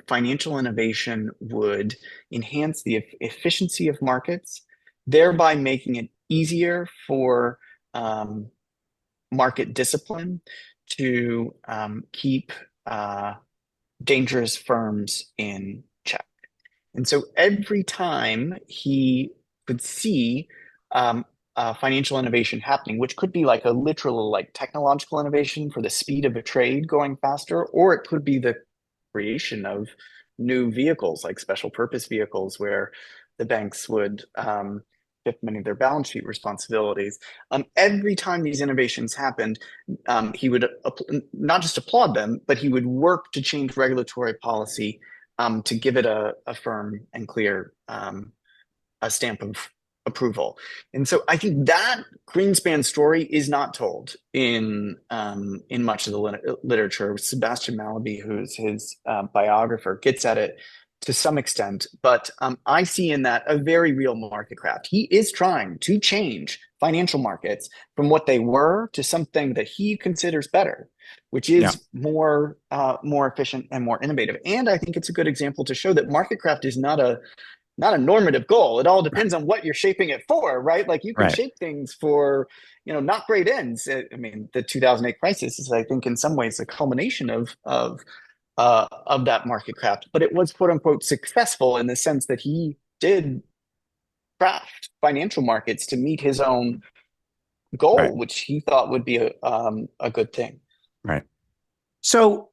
financial innovation would enhance the efficiency of markets, thereby making it easier for market discipline to keep dangerous firms in check. And so every time he could see financial innovation happening, which could be like a literal like technological innovation for the speed of a trade going faster, or it could be the creation of new vehicles like special purpose vehicles where the banks would shift many of their balance sheet responsibilities. Every time these innovations happened, he would not just applaud them, but he would work to change regulatory policy to give it a firm and clear a stamp of approval. And so I think that Greenspan story is not told in much of the literature. Sebastian Mallaby, who's his biographer, gets at it to some extent, but I see in that a very real Marketcraft. He is trying to change financial markets from what they were to something that he considers better, which is more efficient and more innovative. And I think it's a good example to show that Marketcraft is not a normative goal. It all depends on what you're shaping it for, right? Like you can shape things for, not great ends. I mean, the 2008 crisis is, I think, in some ways, a culmination of that Marketcraft, but it was quote unquote successful in the sense that he did craft financial markets to meet his own goal, which he thought would be a good thing. Right. So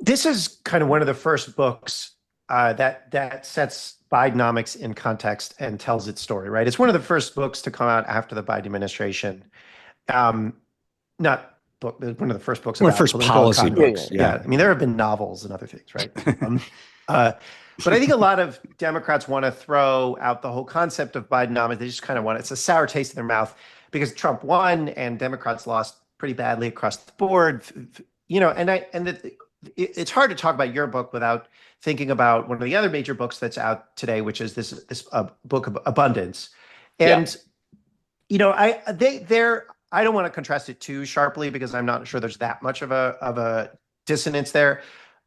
this is kind of one of the first books that sets Bidenomics in context and tells its story, right? It's one of the first books to come out after the Biden administration. Not book, one of the first books. One of the first policy books. Yeah. I mean, there have been novels and other things, right? But I think a lot of Democrats want to throw out the whole concept of Bidenomics. They just kind of want it's a sour taste in their mouth because Trump won and Democrats lost pretty badly across the board. It's hard to talk about your book without thinking about one of the other major books that's out today, which is this book of Abundance. And I don't want to contrast it too sharply because I'm not sure there's that much of a dissonance there.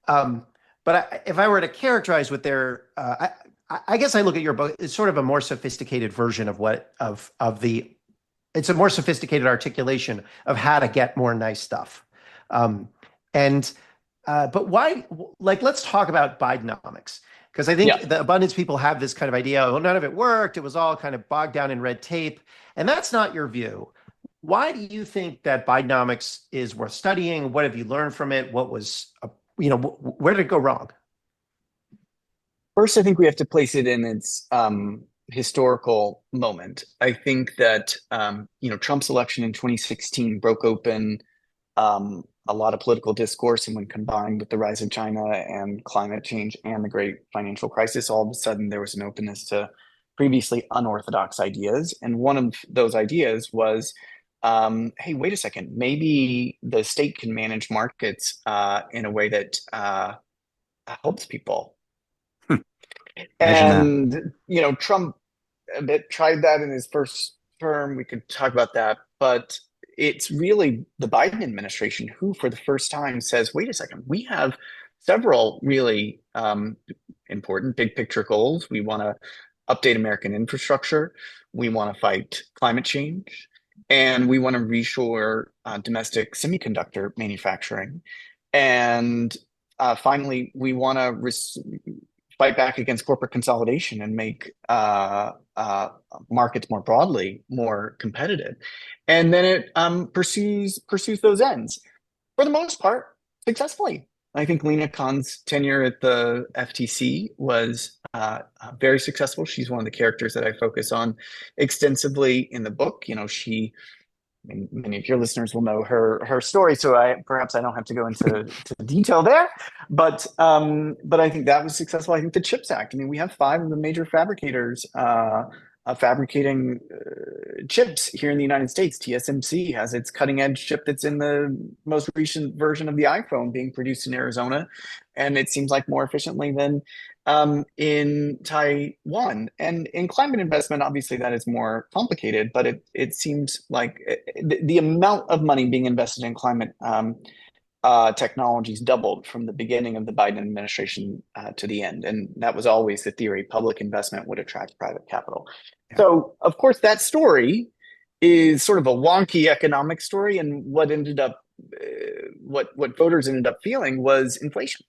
But if I were to characterize what they're, I guess I look at your book, it's sort of a more sophisticated version of it's a more sophisticated articulation of how to get more nice stuff. But why, let's talk about Bidenomics. Because I think the abundance people have this kind of idea, well, none of it worked. It was all kind of bogged down in red tape. And that's not your view. Why do you think that Bidenomics is worth studying? What have you learned from it? What was, where did it go wrong? First, I think we have to place it in its historical moment. I think that, Trump's election in 2016 broke open a lot of political discourse, and when combined with the rise of China and climate change and the great financial crisis, all of a sudden there was an openness to previously unorthodox ideas. And one of those ideas was, hey, wait a second, maybe the state can manage markets in a way that helps people. And, Trump a bit tried that in his first term. We could talk about that, but it's really the Biden administration who, for the first time, says, wait a second, we have several really important big picture goals. We want to update American infrastructure. We want to fight climate change. And we want to reshore domestic semiconductor manufacturing. And finally, we want to fight back against corporate consolidation and make markets more broadly more competitive. And then it pursues those ends for the most part successfully. I think Lena Khan's tenure at the FTC was very successful. She's one of the characters that I focus on extensively in the book. Many of your listeners will know her story, so perhaps I don't have to go into detail there. But I think that was successful. I think the CHIPS Act. I mean, we have 5 of the major fabricators fabricating chips here in the United States. TSMC has its cutting edge chip that's in the most recent version of the iPhone being produced in Arizona, and it seems like more efficiently than in Taiwan. And in climate investment, obviously that is more complicated, but it seems like the amount of money being invested in climate technologies doubled from the beginning of the Biden administration to the end. And that was always the theory. Public investment would attract private capital. Yeah. So, of course, that story is sort of a wonky economic story. And what ended up, what voters ended up feeling was inflation.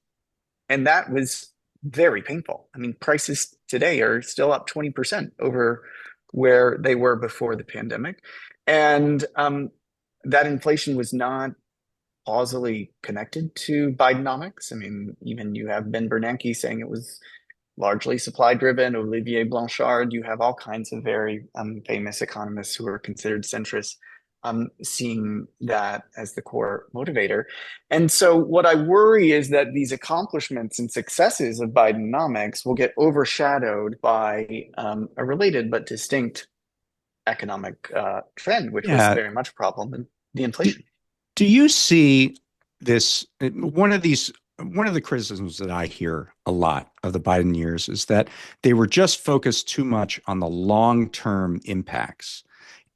And that was very painful. I mean, prices today are still up 20% over where they were before the pandemic. And that inflation was not causally connected to Bidenomics. I mean, even you have Ben Bernanke saying it was largely supply driven. Olivier Blanchard, you have all kinds of very famous economists who are considered centrists, seeing that as the core motivator. And so what I worry is that these accomplishments and successes of Bidenomics will get overshadowed by a related but distinct economic trend, which was Yeah. very much a problem in the Do, inflation. do you see this? One of the criticisms that I hear a lot of the Biden years is that they were just focused too much on the long-term impacts,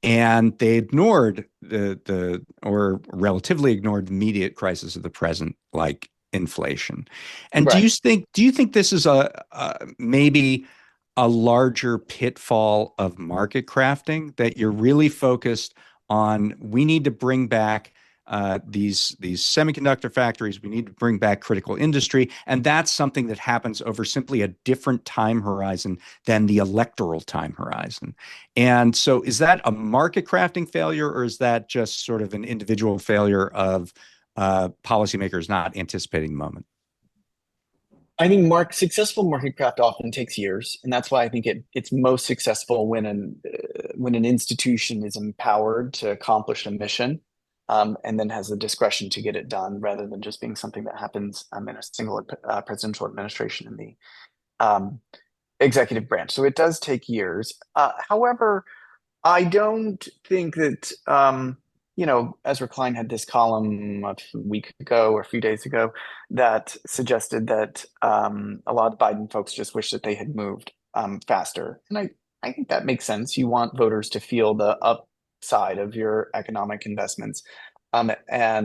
and they ignored the or relatively ignored the immediate crisis of the present, like inflation. And Right. do you think this is a maybe a larger pitfall of market crafting, that you're really focused on, we need to bring back these semiconductor factories, we need to bring back critical industry, and that's something that happens over simply a different time horizon than the electoral time horizon. And so, is that a market crafting failure, or is that just sort of an individual failure of policymakers not anticipating the moment? I think successful market craft often takes years, and that's why I think it's most successful when an institution is empowered to accomplish a mission, and then has the discretion to get it done, rather than just being something that happens in a single presidential administration in the um, executive branch. So it does take years. However, I don't think that, Ezra Klein had this column a week ago or a few days ago that suggested that a lot of Biden folks just wish that they had moved faster. And I think that makes sense. You want voters to feel the upside of your economic investments. But I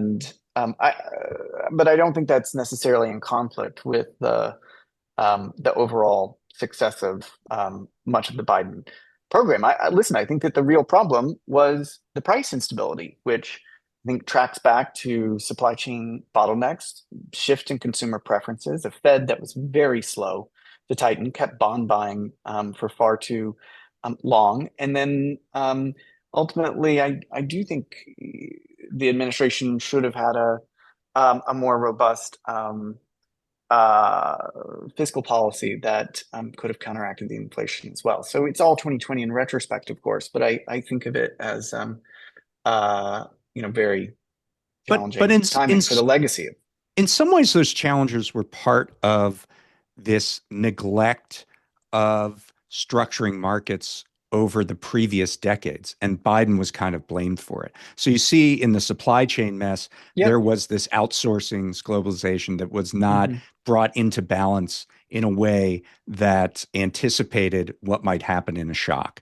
don't think that's necessarily in conflict with the overall success of much of the Biden program. Listen, I think that the real problem was the price instability, which I think tracks back to supply chain bottlenecks, shift in consumer preferences, a Fed that was very slow to tighten, kept bond buying for far too long. And then ultimately, I do think the administration should have had a more robust uh, fiscal policy that could have counteracted the inflation as well. So it's all 2020 in retrospect, of course, but I think of it as very But challenging timing for the legacy of. in some ways, those challenges were part of this neglect of structuring markets over the previous decades, and Biden was kind of blamed for it. So you see in the supply chain mess, Yeah. there was this outsourcing, globalization that was not Mhm. brought into balance in a way that anticipated what might happen in a shock.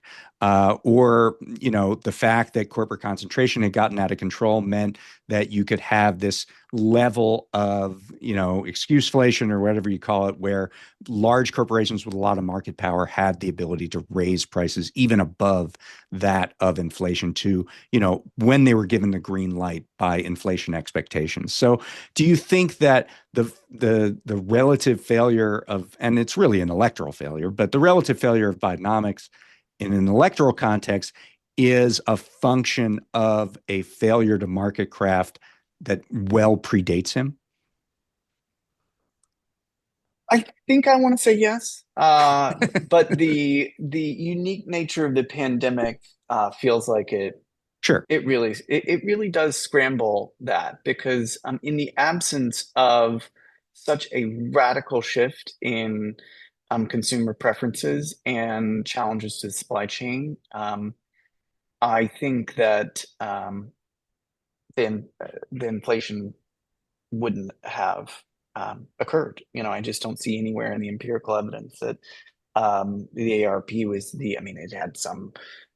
Or, the fact that corporate concentration had gotten out of control meant that you could have this level of, excuseflation or whatever you call it, where large corporations with a lot of market power had the ability to raise prices even above that of inflation to, when they were given the green light by inflation expectations. So do you think that the relative failure of, and it's really an electoral failure, but the relative failure of Bidenomics in an electoral context is a function of a failure to market craft that well predates him? I think I want to say yes, but the unique nature of the pandemic feels like Sure. it really does scramble that, because in the absence of such a radical shift in consumer preferences and challenges to the supply chain, I think that the inflation wouldn't have occurred. I just don't see anywhere in the empirical evidence that the ARP was I mean, it had some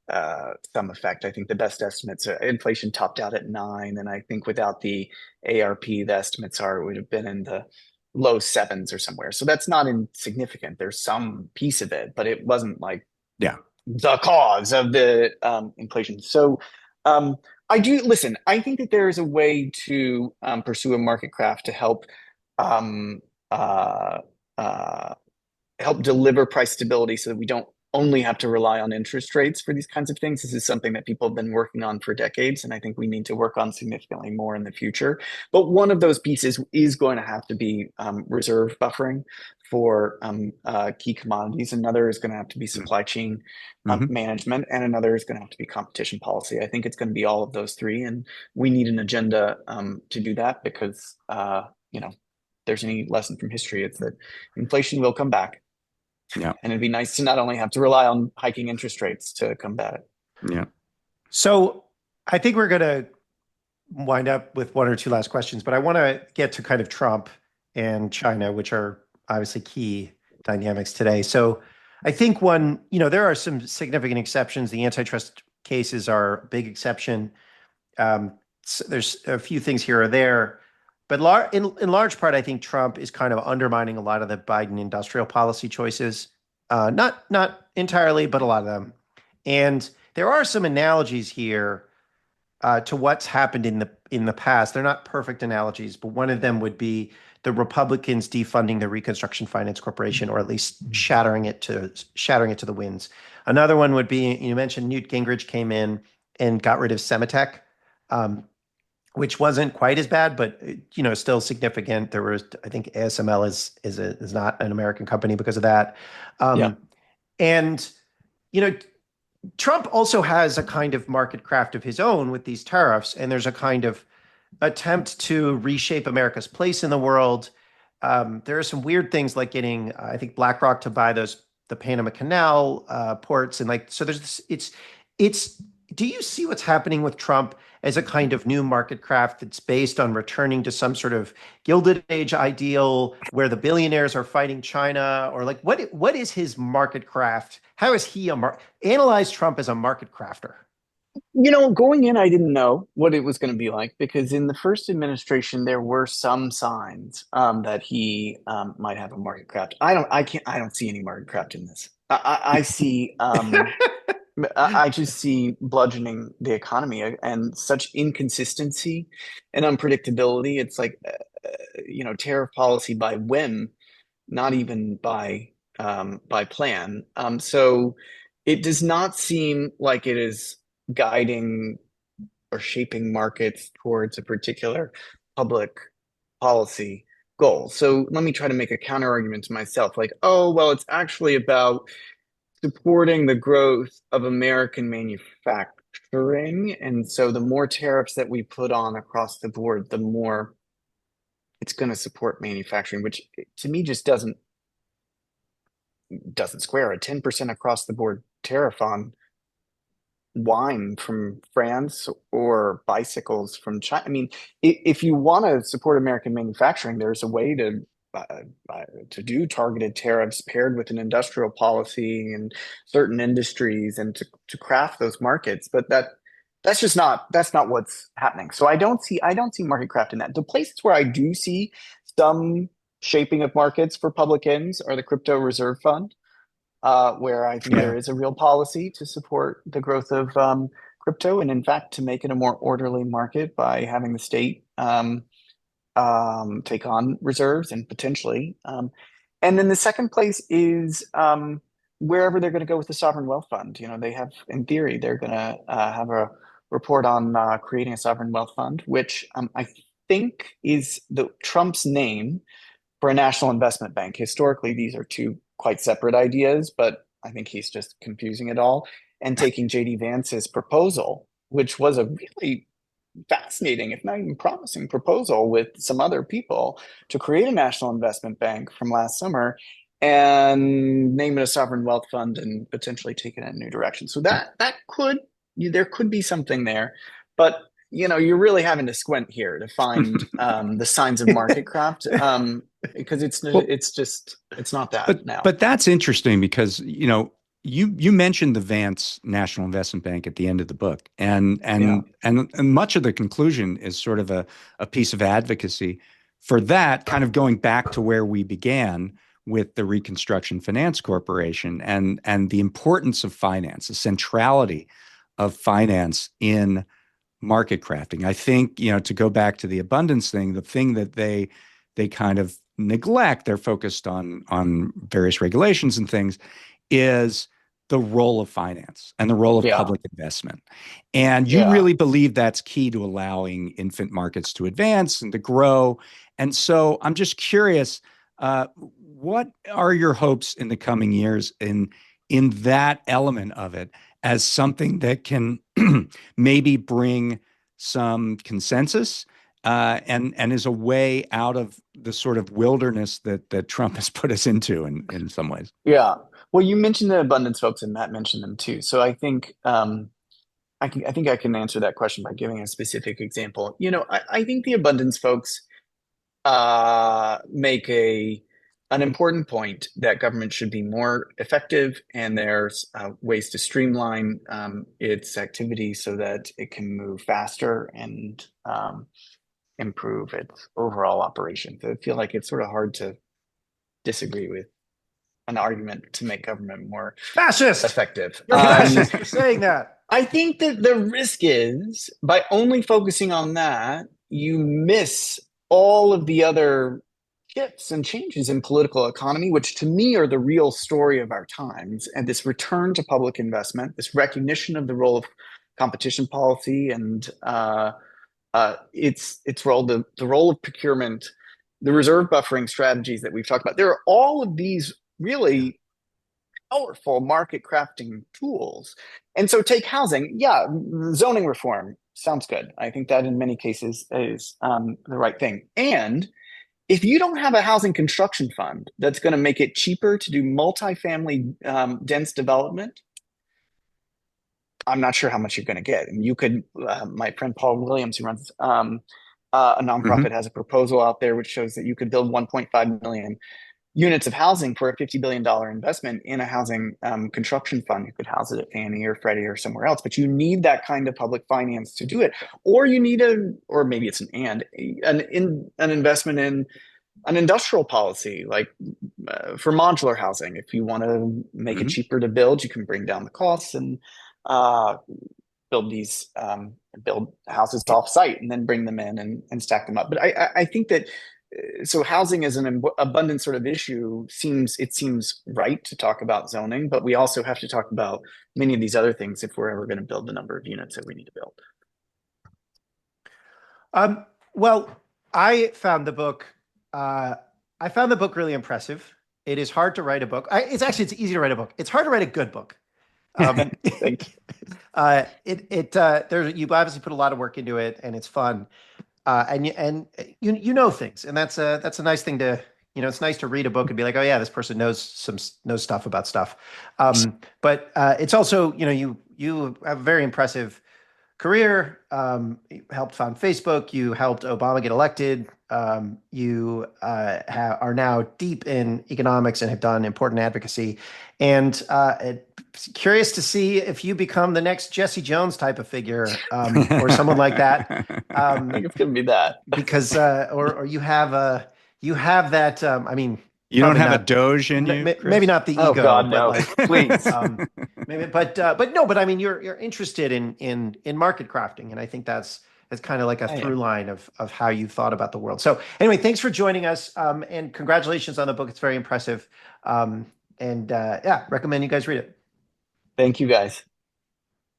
effect. I think the best estimates, inflation topped out at 9, and I think without the ARP, the estimates are it would have been in the low sevens or somewhere. So that's not insignificant. There's some piece of it, but it wasn't like Yeah. the cause of the inflation. So um, I do listen. I think that there is a way to pursue a market craft to um, uh, uh, help deliver price stability, so that we don't only have to rely on interest rates for these kinds of things. This is something that people have been working on for decades, and I think we need to work on significantly more in the future. But one of those pieces is going to have to be reserve buffering for key commodities. Another is going to have to be supply chain management, and another is going to have to be competition policy. I think it's going to be all of those three, and we need an agenda to do that because, there's any lesson from history, it's that inflation will come back. Yeah. And it'd be nice to not only have to rely on hiking interest rates to combat it. Yeah. So I think we're going to wind up with one or two last questions, but I want to get to kind of Trump and China, which are obviously key dynamics today. So I think there are some significant exceptions. The antitrust cases are a big exception. So there's a few things here or there. But in large part, I think Trump is kind of undermining a lot of the Biden industrial policy choices. Not entirely, but a lot of them. And there are some analogies here to what's happened in the past. They're not perfect analogies, but one of them would be the Republicans defunding the Reconstruction Finance Corporation, or at least shattering it to the winds. Another one would be, you mentioned Newt Gingrich came in and got rid of Sematech. Which wasn't quite as bad, but still significant. There was, I think, ASML is not an American company because of that. And Trump also has a kind of market craft of his own with these tariffs, and there's a kind of attempt to reshape America's place in the world. There are some weird things like getting, I think, BlackRock to buy the Panama Canal ports, and so there's this. It's. Do you see what's happening with Trump as a kind of new market craft that's based on returning to some sort of Gilded Age ideal where the billionaires are fighting China? Or what is his market craft? How is he analyze Trump as a market crafter? Going in, I didn't know what it was going to be like, because in the first administration, there were some signs that he might have a market craft. I don't see any market craft in this. I see... I just see bludgeoning the economy and such inconsistency and unpredictability. It's like, tariff policy by whim, not even by plan. So it does not seem like it is guiding or shaping markets towards a particular public policy goal. So let me try to make a counter argument to myself, like, oh, well, it's actually about supporting the growth of American manufacturing. And so the more tariffs that we put on across the board, the more it's going to support manufacturing, which to me just doesn't square. A 10% across the board tariff on wine from France or bicycles from China. I mean, if you want to support American manufacturing, there's a way to do targeted tariffs paired with an industrial policy and certain industries, and to craft those markets. But that's not what's happening. So I don't see market craft in that. The places where I do see some shaping of markets for public ends are the crypto reserve fund, where I think there is a real policy to support the growth of crypto, and in fact to make it a more orderly market by having the state take on reserves and potentially. And then the second place is wherever they're going to go with the sovereign wealth fund. They have, in theory, they're going to have a report on creating a sovereign wealth fund, which I think is Trump's name for a national investment bank. Historically, these are two quite separate ideas, but I think he's just confusing it all and taking JD Vance's proposal, which was a really fascinating, if not even promising proposal with some other people to create a national investment bank from last summer and name it a sovereign wealth fund and potentially take it in a new direction. So there could be something there, but you're really having to squint here to find the signs of Marketcraft, because it's not that now. But that's interesting because you mentioned the Vance National Investment Bank at the end of the book, and much of the conclusion is sort of a piece of advocacy for that, kind of going back to where we began with the Reconstruction Finance Corporation and the importance of finance, the centrality of finance in market crafting. I think, to go back to the abundance thing, the thing that they kind of neglect, they're focused on various regulations and things, is the role of finance and the role of Yeah. public investment. And you Yeah. really believe that's key to allowing infant markets to advance and to grow. And so I'm just curious, what are your hopes in the coming years in that element of it as something that can maybe bring some consensus and is a way out of the sort of wilderness that Trump has put us into in some ways? Yeah. Well, you mentioned the abundance folks, and Matt mentioned them too. So I think I think I can answer that question by giving a specific example. I think the abundance folks make an important point that government should be more effective, and there's ways to streamline its activity so that it can move faster and improve its overall operations. I feel like it's sort of hard to disagree with an argument to make government more Fascist. effective. You're fascist for saying that. I think that the risk is by only focusing on that, you miss all of the other shifts and changes in political economy, which to me are the real story of our times. And this return to public investment, this recognition of the role of competition policy and its role, the role of procurement, the reserve buffering strategies that we've talked about. There are all of these really powerful market crafting tools. And so take housing. Yeah, zoning reform sounds good. I think that in many cases is the right thing. And if you don't have a housing construction fund that's going to make it cheaper to do multifamily dense development, I'm not sure how much you're going to get. And you could, my friend Paul Williams, who runs a nonprofit, has a proposal out there which shows that you could build 1.5 million units of housing for a $50 billion investment in a housing construction fund. You could house it at Fannie or Freddie or somewhere else, but you need that kind of public finance to do it. Or you need or maybe it's an investment in an industrial policy, like for modular housing. If you want to make it cheaper to build, you can bring down the costs and build houses off site and then bring them in and stack them up. But I think that so housing as an abundant sort of issue seems right to talk about zoning, but we also have to talk about many of these other things if we're ever going to build the number of units that we need to build. Well, I found the book really impressive. It is hard to write a book. It's easy to write a book. It's hard to write a good book. Thank you. You've obviously put a lot of work into it, and it's fun. And you know things, and that's a nice thing to, it's nice to read a book and be like, oh yeah, this person knows stuff about stuff. But it's also, you have a very impressive career. You helped found Facebook. You helped Obama get elected. You are now deep in economics and have done important advocacy. And curious to see if you become the next Jesse Jones type of figure, or someone like that. I think it's going to be that because or you have that. I mean, you don't have a Doge in you. Maybe not the ego. Oh God, no! Please. Maybe, but I mean, you're interested in market crafting, and I think that's kind of like a through line of how you've thought about the world. So anyway, thanks for joining us, and congratulations on the book. It's very impressive, and recommend you guys read it. Thank you, guys.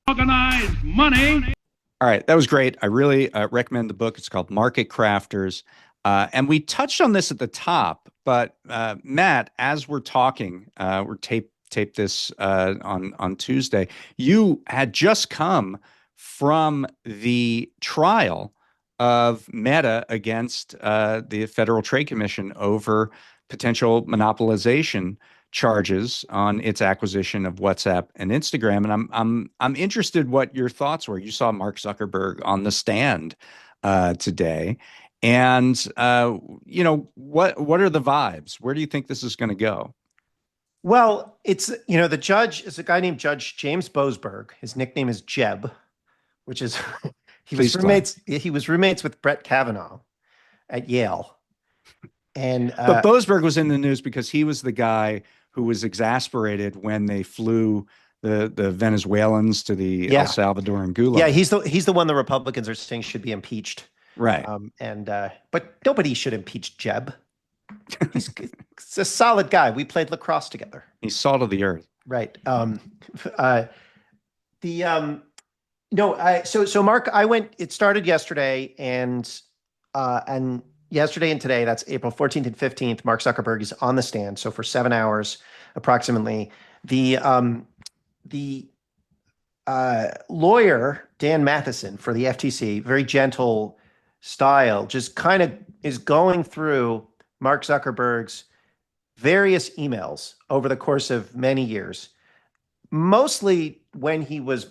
Organized money. All right, that was great. I really recommend the book. It's called Marketcrafters. And we touched on this at the top, but Matt, as we're talking, we're taped this on Tuesday. You had just come from the trial of Meta against the Federal Trade Commission over potential monopolization charges on its acquisition of WhatsApp and Instagram. And I'm interested what your thoughts were. You saw Mark Zuckerberg on the stand today. And, what are the vibes? Where do you think this is going to go? Well, it's, the judge is a guy named Judge James Boasberg. His nickname is Jeb, which is, he was roommates with Brett Kavanaugh at Yale. And but Boasberg was in the news because he was the guy who was exasperated when they flew the Venezuelans to the El Salvadoran gulag. Yeah, he's the one the Republicans are saying should be impeached. Right. But nobody should impeach Jeb. He's a solid guy. We played lacrosse together. He's salt of the earth. Right. The No, so Mark, it started yesterday, and yesterday and today, that's April 14th and 15th, Mark Zuckerberg is on the stand. So for 7 hours approximately, the lawyer, Dan Matheson for the FTC, very gentle style, just kind of is going through Mark Zuckerberg's various emails over the course of many years, mostly when he was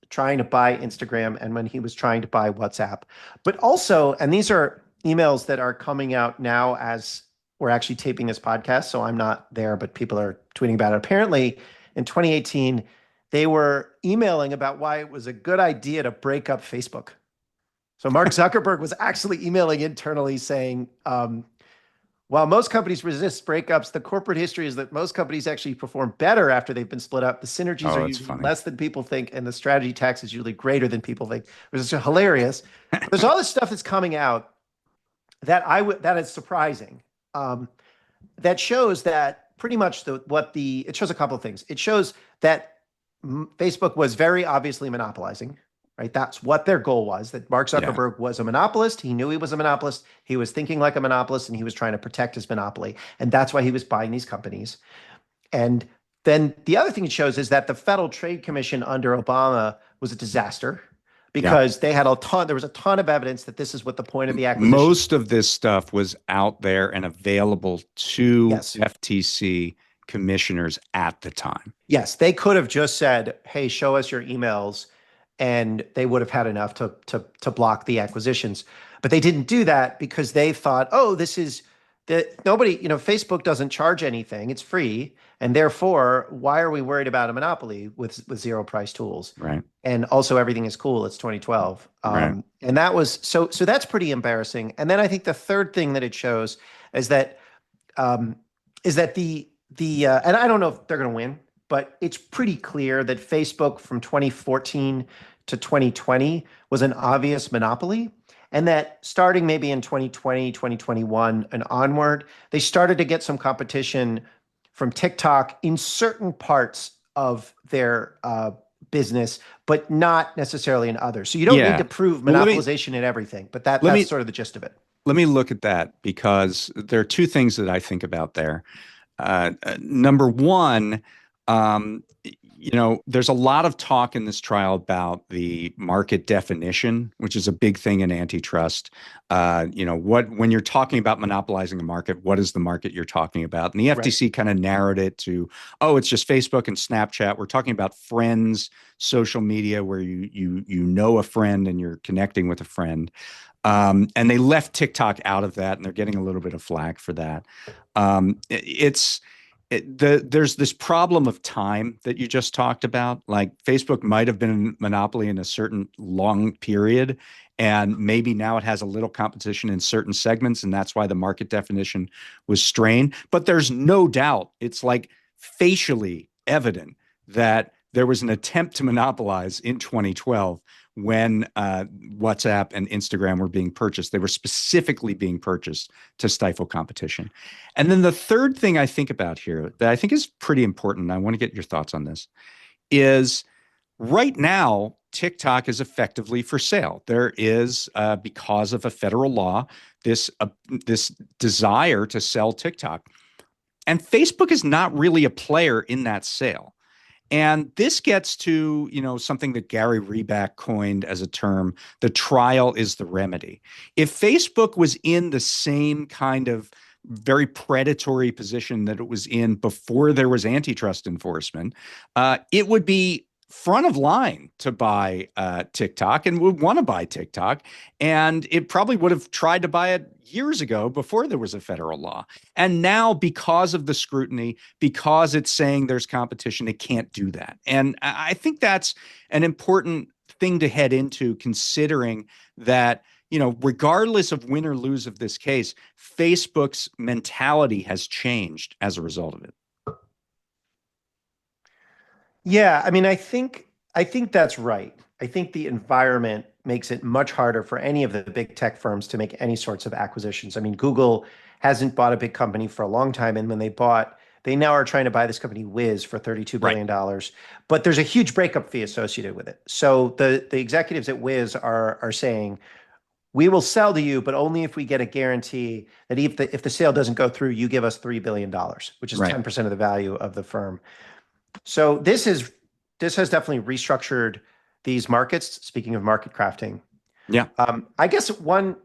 trying to buy Instagram and when he was trying to buy WhatsApp. But also, and these are emails that are coming out now as we're actually taping this podcast, so I'm not there, but people are tweeting about it. Apparently, in 2018, they were emailing about why it was a good idea to break up Facebook. So Mark Zuckerberg was actually emailing internally saying, while most companies resist breakups, the corporate history is that most companies actually perform better after they've been split up. The synergies are usually less than people think, and the strategy tax is usually greater than people think, which is hilarious. There's all this stuff that's coming out that is surprising. That shows that pretty much it shows a couple of things. It shows that Facebook was very obviously monopolizing. Right. That's what their goal was, that Mark Zuckerberg was a monopolist. He knew he was a monopolist. He was thinking like a monopolist, and he was trying to protect his monopoly. And that's why he was buying these companies. And then the other thing it shows is that the Federal Trade Commission under Obama was a disaster because there was a ton of evidence that this is what the point of the acquisition. Most of this stuff was out there and available to FTC commissioners at the time. Yes, they could have just said, hey, show us your emails, and they would have had enough to block the acquisitions. But they didn't do that because they thought, oh, this is nobody, Facebook doesn't charge anything. It's free. And therefore, why are we worried about a monopoly with zero price tools? Right. And also everything is cool. It's 2012. Right. And that was, so that's pretty embarrassing. And then I think the third thing that it shows is that and I don't know if they're going to win, but it's pretty clear that Facebook from 2014 to 2020 was an obvious monopoly. And that starting maybe in 2020, 2021 and onward, they started to get some competition from TikTok in certain parts of their business, but not necessarily in others. So you don't need to prove monopolization in everything, but that's sort of the gist of it. Let me look at that, because there are two things that I think about there. Number one, there's a lot of talk in this trial about the market definition, which is a big thing in antitrust. When you're talking about monopolizing a market, what is the market you're talking about? And the FTC kind of narrowed it to, it's just Facebook and Snapchat. We're talking about friends, social media, where you know a friend and you're connecting with a friend. And they left TikTok out of that, and they're getting a little bit of flack for that. There's this problem of time that you just talked about. Like, Facebook might have been a monopoly in a certain long period, and maybe now it has a little competition in certain segments, and that's why the market definition was strained. But there's no doubt, it's like facially evident that there was an attempt to monopolize in 2012 when WhatsApp and Instagram were being purchased. They were specifically being purchased to stifle competition. And then the third thing I think about here that I think is pretty important, and I want to get your thoughts on this, is right now, TikTok is effectively for sale. There is, because of a federal law, this desire to sell TikTok. And Facebook is not really a player in that sale. And this gets to, something that Gary Reback coined as a term: the trial is the remedy. If Facebook was in the same kind of very predatory position that it was in before there was antitrust enforcement, it would be front of line to buy TikTok and would want to buy TikTok. And it probably would have tried to buy it years ago before there was a federal law. And now, because of the scrutiny, because it's saying there's competition, it can't do that. And I think that's an important thing to head into, considering that, regardless of win or lose of this case, Facebook's mentality has changed as a result of it. Yeah, I mean, I think that's right. I think the environment makes it much harder for any of the big tech firms to make any sorts of acquisitions. I mean, Google hasn't bought a big company for a long time, and when they bought They now are trying to buy this company Wiz for $32 billion. But there's a huge breakup fee associated with it. So the executives at Wiz are saying, we will sell to you, but only if we get a guarantee that if the sale doesn't go through, you give us $3 billion, which is 10% of the value of the firm. So this has definitely restructured these markets. Speaking of market crafting. Yeah. I guess one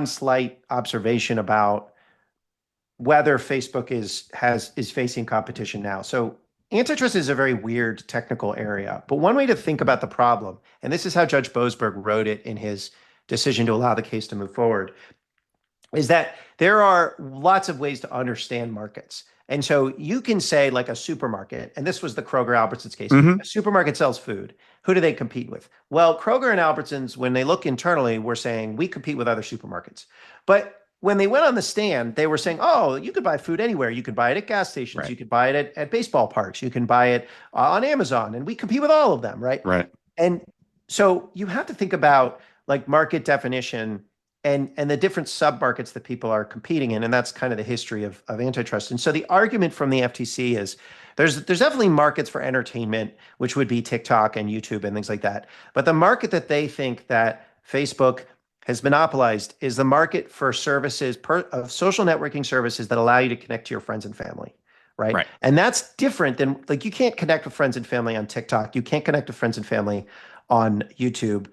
slight observation about whether Facebook is facing competition now. So antitrust is a very weird technical area, but one way to think about the problem, and this is how Judge Boasberg wrote it in his decision to allow the case to move forward, is that there are lots of ways to understand markets. And so you can say like a supermarket, and this was the Kroger-Albertsons case, a supermarket sells food. Who do they compete with? Well, Kroger and Albertsons, when they look internally, were saying, we compete with other supermarkets. But when they went on the stand, they were saying, oh, you could buy food anywhere. You could buy it at gas stations. You could buy it at baseball parks. You can buy it on Amazon. And we compete with all of them, right? Right. And so you have to think about like market definition and the different sub-markets that people are competing in. And that's kind of the history of antitrust. And so the argument from the FTC is there's definitely markets for entertainment, which would be TikTok and YouTube and things like that. But the market that they think that Facebook has monopolized is the market for services, of social networking services that allow you to connect to your friends and family, right? And that's different than, like, you can't connect with friends and family on TikTok. You can't connect with friends and family on YouTube.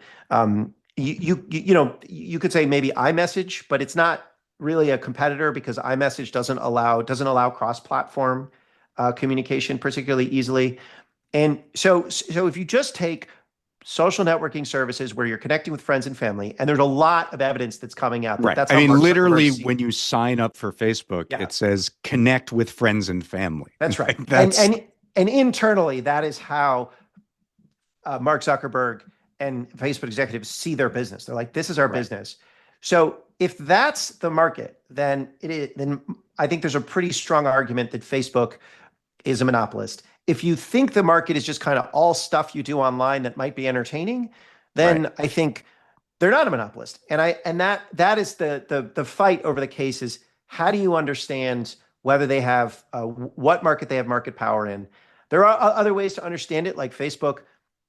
You could say maybe iMessage, but it's not really a competitor because iMessage doesn't allow cross-platform communication particularly easily. And so if you just take social networking services where you're connecting with friends and family, and there's a lot of evidence that's coming out. That's I mean, literally, when you sign up for Facebook, it says connect with friends and family. That's right. And internally, that is how Mark Zuckerberg and Facebook executives see their business. They're like, this is our business. So if that's the market, then I think there's a pretty strong argument that Facebook is a monopolist. If you think the market is just kind of all stuff you do online that might be entertaining, then I think they're not a monopolist. And that is the fight over the case is, how do you understand whether they have what market they have market power in? There are other ways to understand it, like Facebook.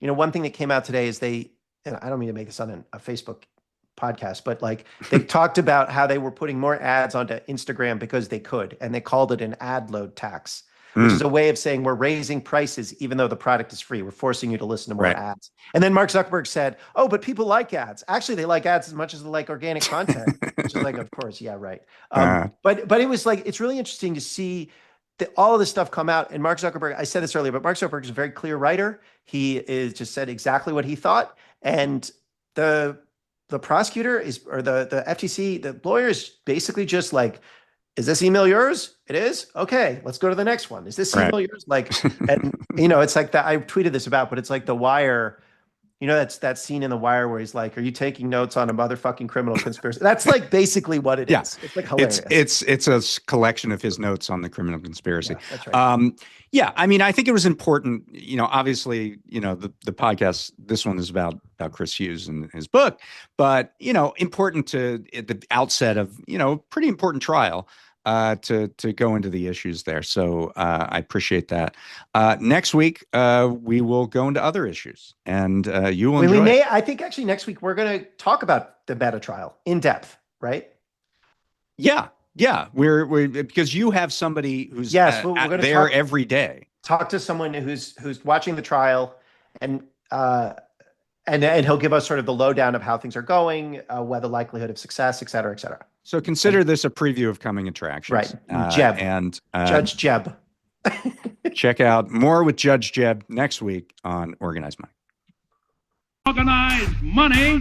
One thing that came out today is and I don't mean to make this on a Facebook podcast, but like they talked about how they were putting more ads onto Instagram because they could, and they called it an ad load tax, which is a way of saying we're raising prices even though the product is free. We're forcing you to listen to more ads. And then Mark Zuckerberg said, oh, but people like ads. Actually, they like ads as much as they like organic content, which is like, of course, yeah, right. But it was like, it's really interesting to see all of this stuff come out. And Mark Zuckerberg, I said this earlier, but Mark Zuckerberg is a very clear writer. He just said exactly what he thought. And the prosecutor or the FTC, the lawyer is basically just like, is this email yours? It is? Okay, let's go to the next one. Is this email yours? Like, and it's like that. I tweeted this about, but it's like The Wire. That's that scene in The Wire where he's like, are you taking notes on a motherfucking criminal conspiracy? That's like basically what it is. It's like hilarious. It's a collection of his notes on the criminal conspiracy. Yeah, that's right. I mean, I think it was important, obviously, the podcast, this one is about Chris Hughes and his book, but, important to at the outset of, pretty important trial to go into the issues there. So I appreciate that. Next week, we will go into other issues, and you will enjoy it. I think actually next week we're going to talk about the Meta trial in depth, right? Yeah. We're because you have somebody who's we're going there every day. Talk to someone who's watching the trial, and he'll give us sort of the lowdown of how things are going, whether likelihood of success, et cetera, et cetera. So consider this a preview of coming attractions. Right. Jeb. And Judge Jeb. Check out more with Judge Jeb next week on Organized Money. Organized money.